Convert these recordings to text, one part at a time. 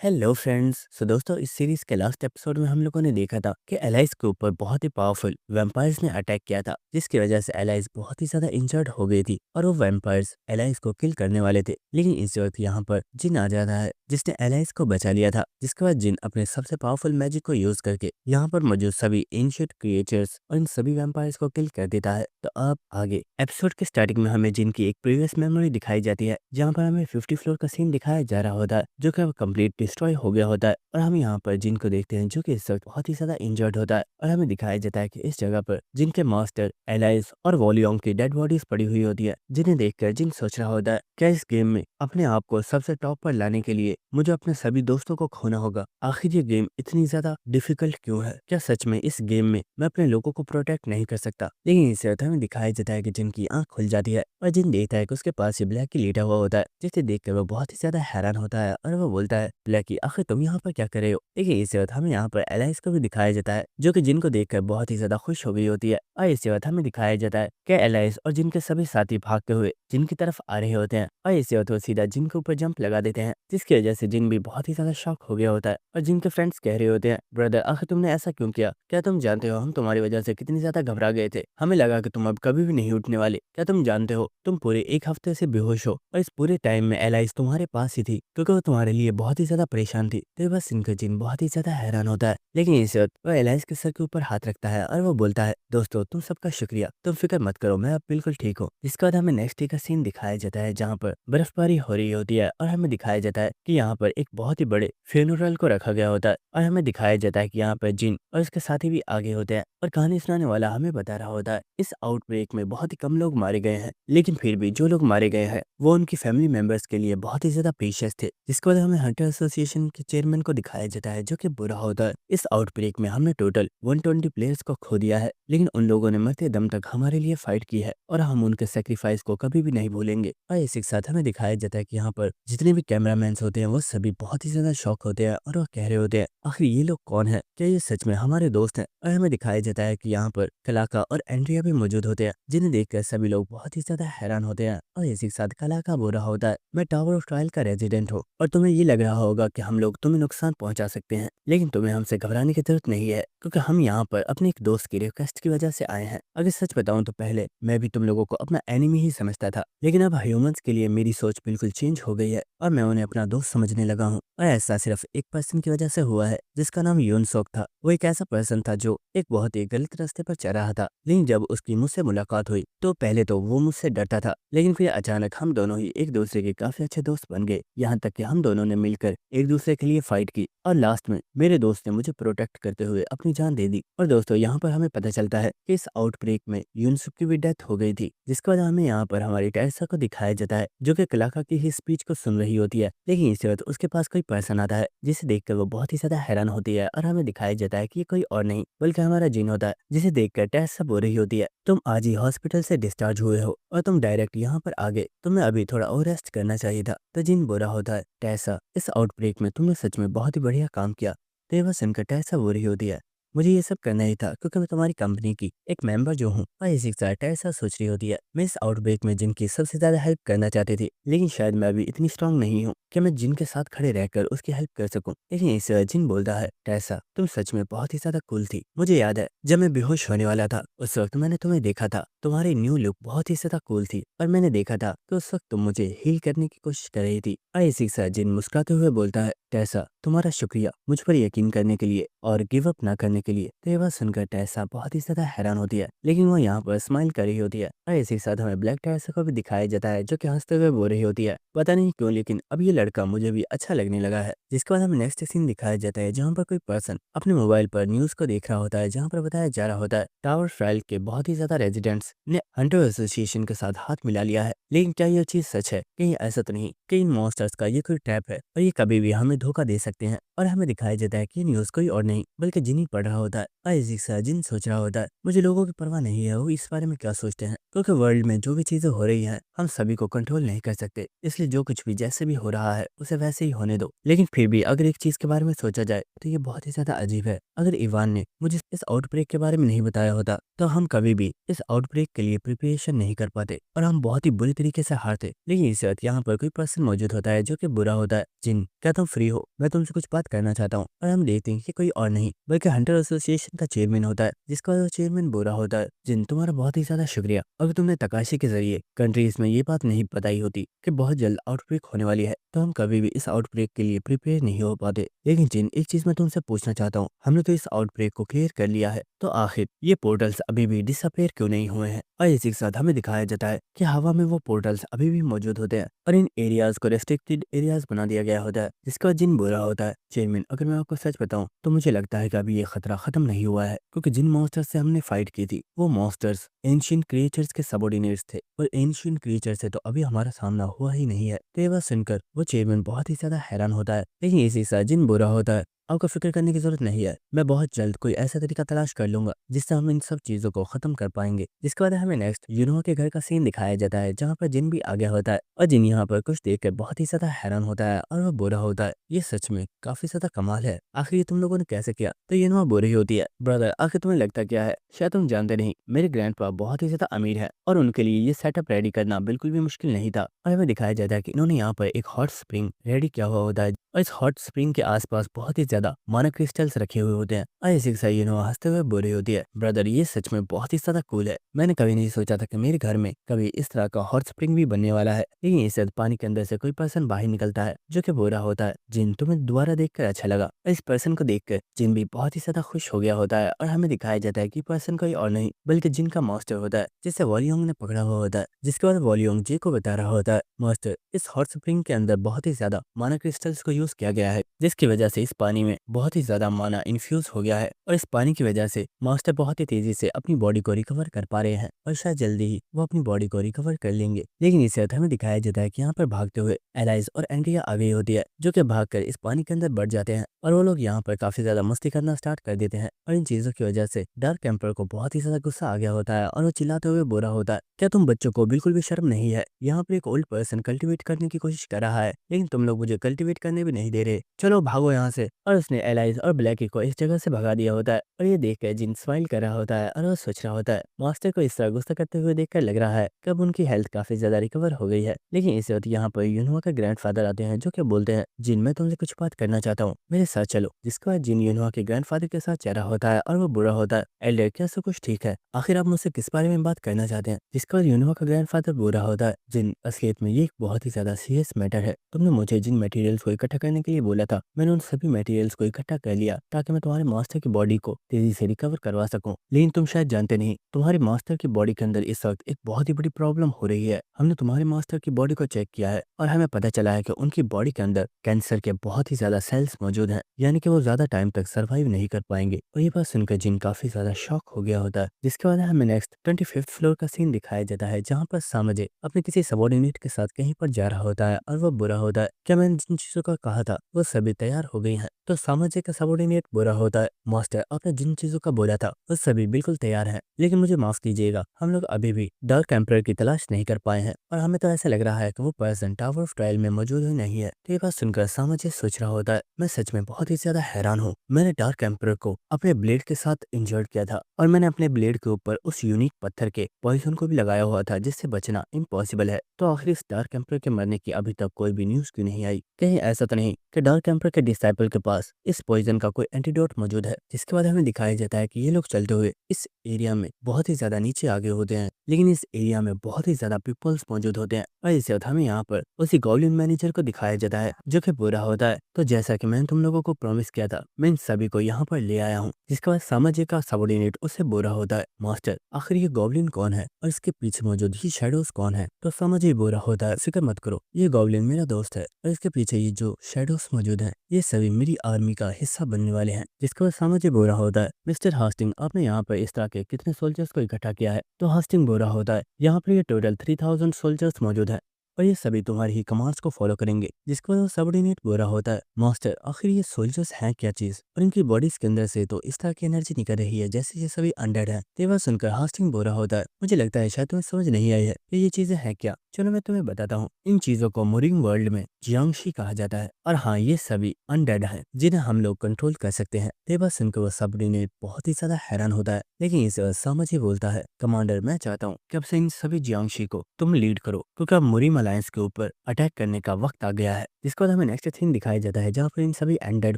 Hello friends. दोस्तों, इस series के लास्ट एपिसोड में हम लोगों ने देखा था कि एलाइस के ऊपर बहुत ही पावरफुल वैम्पायर्स ने अटैक किया था, जिसकी वजह से एलाइस बहुत ही ज्यादा इंजर्ड हो गई थी और वो वैम्पायर्स एलाइस को किल करने वाले थे। लेकिन इस वक्त यहाँ पर जिन आ जाता है जिसने एलाइस को बचा लिया था, जिसके बाद जिन अपने सबसे पावरफुल मैजिक को यूज करके यहाँ पर मौजूद सभी एंशिएंट क्रिएचर्स और इन सभी वैम्पायर्स को किल कर देता है। तो अब आगे एपिसोड के स्टार्टिंग में हमें जिन की एक प्रीवियस मेमोरी दिखाई जाती है, जहाँ पर हमें 50 फ्लोर का सीन दिखाया जा रहा होता है, जो कि अब कंप्लीट डिस्ट्रॉय हो गया होता है। और हम यहाँ पर जिन को देखते हैं जो कि इस वक्त बहुत ही ज्यादा इंजर्ड होता है, और हमें दिखाया जाता है कि इस जगह पर जिन के मास्टर एलाइस और वॉलियोंग की डेड बॉडीज पड़ी हुई होती है, जिन्हें देखकर जिन सोच रहा होता है क्या इस गेम में अपने आप को सबसे टॉप पर लाने के लिए मुझे अपने सभी दोस्तों को खोना होगा। आखिर ये गेम इतनी ज्यादा डिफिकल्ट क्यों है? क्या सच में इस गेम में मैं अपने लोगों को प्रोटेक्ट नहीं कर सकता? लेकिन इस वक्त हमें दिखाया जाता है कि जिन की आंख खुल जाती है और जिन देखता है कि उसके पास ये ब्लैकी लेटा हुआ होता है, जिसे देखकर वो बहुत ही ज्यादा हैरान होता है और वो बोलता है, ब्लैकी आखिर तुम यहाँ पर क्या कर रहे हो? देखिए, इस वक्त हमें यहाँ पर एलाइस को भी दिखाया जाता है, जो कि जिनको देखकर बहुत ही ज्यादा खुश हो गई होती है। और इस वक्त हमें दिखाया जाता है कि एलाइस और जिनके सभी साथी भागते हुए जिनकी तरफ आ रहे होते हैं, और इस वक्त वो सीधा जिन के ऊपर जंप लगा देते हैं, जिसकी वजह से जिन भी बहुत ही ज्यादा शॉक हो गया होता है। और जिनके फ्रेंड्स कह रहे होते हैं, ब्रदर आखिर तुमने ऐसा क्यों किया? क्या तुम जानते हो हम तुम्हारी वजह से कितनी ज्यादा घबरा गए थे? हमें लगा कि तुम अब कभी भी नहीं उठने वाले। क्या तुम जानते हो तुम पूरे एक हफ्ते से बेहोश हो, और इस पूरे टाइम में एलाइस तुम्हारे पास ही थी, क्योंकि वो तुम्हारे लिए बहुत ही ज्यादा परेशान थी। तो बस इनका जिन बहुत ही ज्यादा हैरान होता है। लेकिन इस वक्त वो एलाइस के सर के ऊपर हाथ रखता है और वो बोलता है, दोस्तों तुम सबका शुक्रिया, तुम फिक्र मत करो, मैं अब बिल्कुल ठीक हूँ। इसके बाद हमें नेक्स्ट डे का सीन दिखाया जाता है, जहाँ पर बर्फबारी हो रही होती है, और हमें दिखाया जाता है कि यहाँ पर एक बहुत ही बड़े फ्यूनरल को रखा गया होता है। और हमें दिखाया जाता है कि यहाँ पर जिन और उसके साथी भी आगे होते हैं, और कहानी सुनाने वाला हमें बता रहा होता है इस आउटब्रेक में बहुत ही कम लोग मारे गए हैं, लेकिन फिर भी जो लोग मारे गए हैं वो उनकी फैमिली मेंबर्स के लिए बहुत ही ज्यादा प्रीशियस थे। जिसके बाद हमें हंटर एसोसिएशन के चेयरमैन को दिखाया जाता है, जो कि बुरा होता है। इस आउटब्रेक में हमने टोटल 120 प्लेयर्स को खो दिया है, लेकिन उन लोगों ने मरते दम तक हमारे लिए फाइट की है, और हम उनके सेक्रीफाइस को कभी भी नहीं भूलेंगे। और इसी के साथ हमें दिखाया जाता है कि यहाँ पर जितने भी कैमरामैन होते हैं वो सभी बहुत ही ज्यादा शॉक होते हैं, और वो कह रहे होते हैं आखिर ये लोग कौन है? क्या ये सच में हमारे दोस्त हैं? और हमें दिखाया जाता है कि यहाँ पर कलाका और एंड्रिया भी मौजूद होते हैं, जिन्हें देखकर सभी लोग बहुत ही ज्यादा हैरान होते हैं। और इसी के साथ कलाका बोल रहा होता है, मैं टावर ऑफ ट्रायल का रेजिडेंट हूँ, और तुम्हें ये लग रहा होगा कि हम लोग तुम्हें नुकसान पहुंचा सकते हैं, लेकिन तुम्हें हमसे घबराने की जरूरत नहीं है, क्योंकि हम यहाँ पर अपने एक दोस्त की रिक्वेस्ट की वजह से आए हैं। अगर सच बताऊं तो पहले मैं भी तुम लोगों को अपना एनिमी ही समझता था, लेकिन अब ह्यूमंस के लिए मेरी सोच बिल्कुल चेंज हो गई है, और मैं उन्हें अपना दोस्त समझने लगा हूँ। और ऐसा सिर्फ एक पर्सन की वजह से हुआ है, जिसका नाम यूनसोक था। वो एक ऐसा पर्सन था जो एक बहुत ही गलत रास्ते पर चल रहा था, लेकिन जब उसकी मुझसे मुलाकात हुई तो पहले तो वो मुझसे डरता था, लेकिन फिर अचानक हम दोनों ही एक दूसरे के काफी अच्छे दोस्त बन गए। यहाँ तक कि हम दोनों ने मिलकर एक दूसरे के लिए फाइट की, और लास्ट में मेरे दोस्त ने मुझे प्रोटेक्ट करते हुए अपनी जान दे दी। और दोस्तों, यहाँ पर हमें पता चलता है कि इस आउटब्रेक में यूनसुक की भी डेथ हो गई थी, जिसके बाद हमें यहाँ पर हमारी टेरेसा को दिखाया जाता है, जो कि कलाका की ही स्पीच को सुन रही होती है। लेकिन इस वक्त उसके पास कोई पर्सन आता है, जिसे देखकर वो बहुत ही ज्यादा हैरान होती है, और हमें दिखाया जाता है कि ये कोई और नहीं बल्कि हमारा जिन होता है, जिसे देखकर टेरेसा बोल रही होती है, तुम आज ही हॉस्पिटल से डिस्चार्ज हुए हो और तुम डायरेक्ट यहाँ पर आ गए, तुम्हें अभी थोड़ा और रेस्ट करना चाहिए था। तो जिन बोला होता है, टेरेसा इस आउटब्रेक में तुमने सच में बहुत ही बढ़िया काम किया। तो ये बस सुनकर टेरेसा बोल रही होती है, मुझे ये सब करना ही था क्योंकि मैं तुम्हारी कंपनी की एक मेंबर जो हूँ। और इसी के साथ ऐसा सोच रही होती है, मैं इस आउटब्रेक में जिनकी सबसे ज्यादा हेल्प करना चाहती थी, लेकिन शायद मैं अभी इतनी स्ट्रांग नहीं हूँ कि मैं जिन के साथ खड़े रहकर उसकी हेल्प कर सकूं। लेकिन इस जिन बोलता है, टैसा तुम सच में बहुत ही ज्यादा कूल थी। मुझे याद है जब मैं बेहोश होने वाला था, उस वक्त मैंने तुम्हें देखा था, तुम्हारी न्यू लुक बहुत ही ज्यादा कूल थी, और मैंने देखा था कि उस वक्त तुम मुझे हील करने की कोशिश कर रही थी। और इसी के साथ जिन मुस्कुराते हुए बोलता है, टैसा तुम्हारा शुक्रिया मुझ पर यकीन करने के लिए और गिव अप ना करने के लिए। तो ये बात सुनकर टैसा बहुत ही ज्यादा हैरान होती है, लेकिन वो यहाँ पर स्माइल कर रही होती है। और इसी के साथ हमें ब्लैक टैसा को भी दिखाया जाता है, जो कि हंसते हुए बोल रही होती है, पता नहीं क्यों लेकिन अब ये लड़का मुझे भी अच्छा लगने लगा है। जिसके बाद हमें नेक्स्ट सीन दिखाया जाता है, जहाँ पर कोई पर्सन अपने मोबाइल पर न्यूज को देख रहा होता है, जहाँ पर बताया जा रहा होता है टावर ट्रायल के बहुत ही ज्यादा रेजिडेंट्स ने हंटर एसोसिएशन के साथ हाथ मिला लिया है। लेकिन क्या यह चीज सच है? कहीं ऐसा तो नहीं कि इन मॉन्स्टर्स का ये कोई ट्रैप है और ये कभी भी हमें धोखा दे सकते हैं? और हमें दिखाया जाता है कि न्यूज़ कोई और नहीं बल्कि जिन ही पढ़ रहा होता है। और इसी के साथ जिन सोच रहा होता है मुझे लोगों की परवाह नहीं है वो इस बारे में क्या सोचते हैं, क्योंकि वर्ल्ड में जो भी चीज़ें हो रही हैं हम सभी को कंट्रोल नहीं कर सकते, इसलिए जो कुछ भी जैसे भी हो रहा है उसे वैसे ही होने दो। लेकिन फिर भी अगर एक चीज़ के बारे में सोचा जाए तो ये बहुत ही ज़्यादा अजीब है। अगर इवान ने मुझे इस आउटब्रेक के बारे में नहीं बताया होता तो हम कभी भी इस आउटब्रेक के लिए प्रिपरेशन नहीं कर पाते और हम बहुत ही बुरी तरीके से हारते। लेकिन इस वक्त यहाँ पर कोई पर्सन मौजूद होता है जो कि बुरा होता है। जिन, क्या तुम फ्री हो? मैं तुमसे कुछ बात करना चाहता हूँ। और हम देखते हैं कि कोई और नहीं बल्कि हंटर एसोसिएशन का चेयरमैन होता है, जिसका वो चेयरमैन बुरा होता है। जिन, तुम्हारा बहुत ही ज्यादा शुक्रिया। अगर तुमने तकाशी के जरिए कंट्रीज में ये बात नहीं बताई होती कि बहुत जल्द आउटब्रेक होने वाली है तो हम कभी भी इस आउटब्रेक के लिए प्रिपेयर नहीं हो पाते। लेकिन जिन, एक चीज मैं तुमसे पूछना चाहता हूँ, हमने तो इस आउटब्रेक को क्लियर कर लिया है, तो आखिर ये पोर्टल्स अभी भी डिसअपेयर क्यों नहीं हुए हैं? और इसी के साथ हमें दिखाया जाता है कि हवा में वो पोर्टल्स अभी भी मौजूद होते हैं और इन एरियाज को रेस्ट्रिक्टेड एरियाज बना दिया गया होता है, जिसका जिन बुरा होता है। चेयरमैन, अगर मैं आपको सच बताऊं तो मुझे लगता है कि अभी ये खतरा खत्म नहीं हुआ है, क्योंकि जिन मॉन्स्टर्स से हमने फाइट की थी वो मॉन्स्टर्स एंशिएंट क्रिएचर्स के सबऑर्डिनेट्स थे और एंशिएंट क्रिएचर से तो अभी हमारा सामना हुआ ही नहीं है। तो ये बात सुनकर वो चेयरमैन बहुत ही ज्यादा हैरान होता है। लेकिन इसी साथ जिन बुरा होता है, आपको फिक्र करने की जरूरत नहीं है, मैं बहुत जल्द कोई ऐसा तरीका तलाश कर लूंगा जिससे हम इन सब चीजों को खत्म कर पाएंगे। जिसके बाद हमें नेक्स्ट यूनोहा के घर का सीन दिखाया जाता है, जहाँ पर जिन भी आ गया होता है और जिन यहाँ पर कुछ देखकर बहुत ही ज्यादा हैरान होता है और वो बुरा होता है। ये सच में काफी ज्यादा कमाल है, आखिर ये तुम लोगों ने कैसे किया? तो यूनोहा बुरी होती है, ब्रदर आखिर तुम्हें लगता क्या है? शायद तुम जानते नहीं, मेरे ग्रैंडपा बहुत ही ज्यादा अमीर है और उनके लिए ये सेटअप रेडी करना बिल्कुल भी मुश्किल नहीं था। और हमें दिखाया जाता है कि इन्होंने यहाँ पर एक हॉट स्प्रिंग रेडी किया हुआ होता है और इस हॉट स्प्रिंग के आसपास बहुत ही ज्यादा माना क्रिस्टल्स रखे हुए होते हैं। और इसी के साथ यूनोहा हंसते हुए बोल रही होती है, ब्रदर ये सच में बहुत ही ज्यादा कूल है, मैंने कभी नहीं सोचा था कि मेरे घर में कभी इस तरह का हॉट स्प्रिंग भी बनने वाला है। लेकिन इस वक्त पानी के अंदर से कोई पर्सन बाहर निकलता है जो कि बुरा होता है। जिन, तुम्हें दोबारा देखकर अच्छा लगा। और इस पर्सन को देखकर जिन भी बहुत ही ज्यादा खुश हो गया होता है और हमें दिखाया जाता है कि पर्सन कोई और नहीं बल्कि जिन का मास्टर होता है, जिसे वॉलियोंग ने पकड़ा हुआ होता है। जिसके बाद वॉलियोंग जी को बता रहा होता है, मास्टर इस हॉट स्प्रिंग के अंदर बहुत ही ज्यादा माना क्रिस्टल्स को यूज किया गया है, जिसकी वजह से इस पानी में बहुत ही ज्यादा माना इन्फ्यूज हो गया है और इस पानी की वजह से मास्टर बहुत ही तेजी से अपनी बॉडी को रिकवर कर पा रहे हैं और शायद जल्दी ही वो अपनी बॉडी को रिकवर कर लेंगे। लेकिन इस वक्त हमें दिखाया जाता है कि यहाँ पर भागते हुए एलाइज और एंड्रिया आ गई होती है, जो कि भागकर इस पानी के अंदर बढ़ जाते हैं और वो लोग यहाँ पर काफी ज्यादा मस्ती करना स्टार्ट कर देते हैं। और इन चीजों की वजह से डार्क एम्पर को बहुत ही ज्यादा गुस्सा आ गया होता है और वो चिल्लाते हुए बुरा होता है, क्या तुम बच्चों को बिल्कुल भी शर्म नहीं है? यहाँ पर एक ओल्ड पर्सन कल्टिवेट करने की कोशिश कर रहा है लेकिन तुम लोग मुझे कल्टिवेट करने भी नहीं दे रहे, चलो भागो यहाँ से। और उसने एलाइज और ब्लैकी को इस जगह से भगा दिया होता है और ये देखकर जिन स्माइल कर रहा होता है और वो सोच रहा होता है, मास्टर को इस तरह गुस्सा करते हुए देखकर लग रहा है कि अब उनकी हेल्थ काफी ज्यादा रिकवर हो गई है। लेकिन इस वक्त यहाँ पर यूनोहा का ग्रैंडफादर आते हैं, जो कि बोलते हैं, जिन मैं तुमसे कुछ बात करना चाहता हूँ, मेरे साथ चलो। जिसके बाद जिन यूनोहा के ग्रैंडफादर के साथ चल रहा होता है और वो बुरा होता है, एल्डर क्या सब कुछ ठीक है? आखिर आप मुझसे किस बारे में बात करना चाहते हैं? जिसके बाद यूनोहा का ग्रैंडफादर बुरा होता है, जिन असलियत में ये एक बहुत ही ज्यादा सीरियस मैटर है, तुमने मुझे जिन मटेरियल्स को इकट्ठा करने के लिए बोला था मैंने उन सभी मटेरियल्स को इकट्ठा कर लिया ताकि मैं तुम्हारे मास्टर की बॉडी को तेजी से रिकवर करवा सकूं। लेकिन तुम शायद जानते नहीं, तुम्हारे मास्टर की बॉडी के अंदर इस वक्त एक बहुत ही बड़ी प्रॉब्लम हो रही है। हमने तुम्हारे मास्टर की बॉडी को चेक किया है और हमें पता चला है कि उनकी बॉडी के अंदर कैंसर के बहुत ही ज्यादा सेल्स मौजूद हैं, यानी कि वो ज्यादा टाइम तक सर्वाइव नहीं कर पाएंगे। और ये बात सुनकर जिन काफी ज्यादा शॉक हो गया होता है। जिसके बाद हमें नेक्स्ट 25th फ्लोर का सीन दिखाया जाता है, जहाँ पर सामजे अपने किसी सबॉर्डिनेट के साथ कहीं पर जा रहा होता है और वो बुरा होता है, क्या मैंने जिन चीजों का कहा था वो सभी तैयार हो गई हैं? तो सामाजिक का सबॉर्डिनेट बुरा होता है, मास्टर आपने जिन चीजों का बोला था वो सभी बिल्कुल तैयार हैं, लेकिन मुझे माफ कीजिएगा हम लोग अभी भी डार्क एम्परर की तलाश नहीं कर पाए हैं और हमें तो ऐसा लग रहा है कि वो पर्सन टावर ऑफ ट्रायल में मौजूद ही नहीं है। तो ये बात सुनकर सामाजिक सोच रहा होता है, मैं सच में बहुत ही ज्यादा हैरान हूँ, मैंने डार्क एम्परर को अपने ब्लेड के साथ इंजर्ड किया था और मैंने अपने ब्लेड के ऊपर उस यूनिक पत्थर के पॉइजन को भी लगाया हुआ था जिससे बचना इम्पॉसिबल है। तो आखिर इस डार्क एम्परर के मरने की अभी तक कोई भी न्यूज क्यों नहीं आई? कहीं ऐसा तो नहीं कि डार्क एम्परर के डिसाइपल के पास इस पॉइजन का कोई एंटीडोट मौजूद है? जिसके बाद हमें दिखाया जाता है कि ये लोग चलते हुए इस एरिया में बहुत ही ज्यादा नीचे आगे होते हैं, लेकिन इस एरिया में बहुत ही ज्यादा पीपल्स मौजूद होते हैं। और इस वक्त हमें यहाँ पर उसी गॉब्लिन मैनेजर को दिखाया जाता है, जो कि बुरा होता है। तो जैसा कि मैंने तुम लोगों को प्रॉमिस किया था, मैं इन सभी को यहाँ पर ले आया हूँ। जिसके बाद सामाजिक का सबॉर्डिनेट उससे बुरा होता है, मास्टर आखिर ये गॉब्लिन कौन है और इसके पीछे मौजूद ही शैडोज कौन है? तो सामाजिक बुरा होता है, फिक्र मत करो, ये गॉब्लिन मेरा दोस्त है और इसके पीछे ये जो शैडोज मौजूद हैं ये सभी मेरी आर्मी का हिस्सा बनने वाले हैं। जिसके बाद सामाजिक बुरा होता है, मिस्टर हास्टिंग आपने यहाँ पर इस तरह के कितने सोल्जर्स को इकट्ठा किया है? तो हास्टिंग बुरा होता है, यहाँ पर ये टोटल 3000 सोल्जर्स मौजूद है और ये सभी तुम्हारी ही कमांड्स को फॉलो करेंगे, जिसके बाद वो सबऑर्डिनेट बुरा होता है। मास्टर, आखिर ये सोल्जर्स हैं क्या चीज, और इनकी बॉडीज के अंदर से तो इस तरह की एनर्जी निकल रही है जैसे ये सभी अनडेड है। ये बात सुनकर हास्टिंग बुरा होता है। मुझे लगता है शायद तुम्हें समझ नहीं आई है कि ये चीजें हैं क्या। चलो मैं तुम्हें बताता हूँ। इन चीजों को मुरिंग वर्ल्ड में जियांगशी कहा जाता है, और हाँ, ये सभी अनडेड हैं जिन्हें हम लोग कंट्रोल कर सकते हैं। ये बात सुनकर वो सबऑर्डिनेट बहुत ही ज्यादा हैरान होता है, लेकिन इसे वह समझ ही बोलता है, कमांडर मैं चाहता हूँ कि अब से इन सभी जियांगशी को तुम लीड करो, क्योंकि अब मुरिम अलायंस के ऊपर अटैक करने का वक्त आ गया है। जिसके बाद हमें नेक्स्ट सीन दिखाया जाता है जहाँ पर इन सभी एंडेड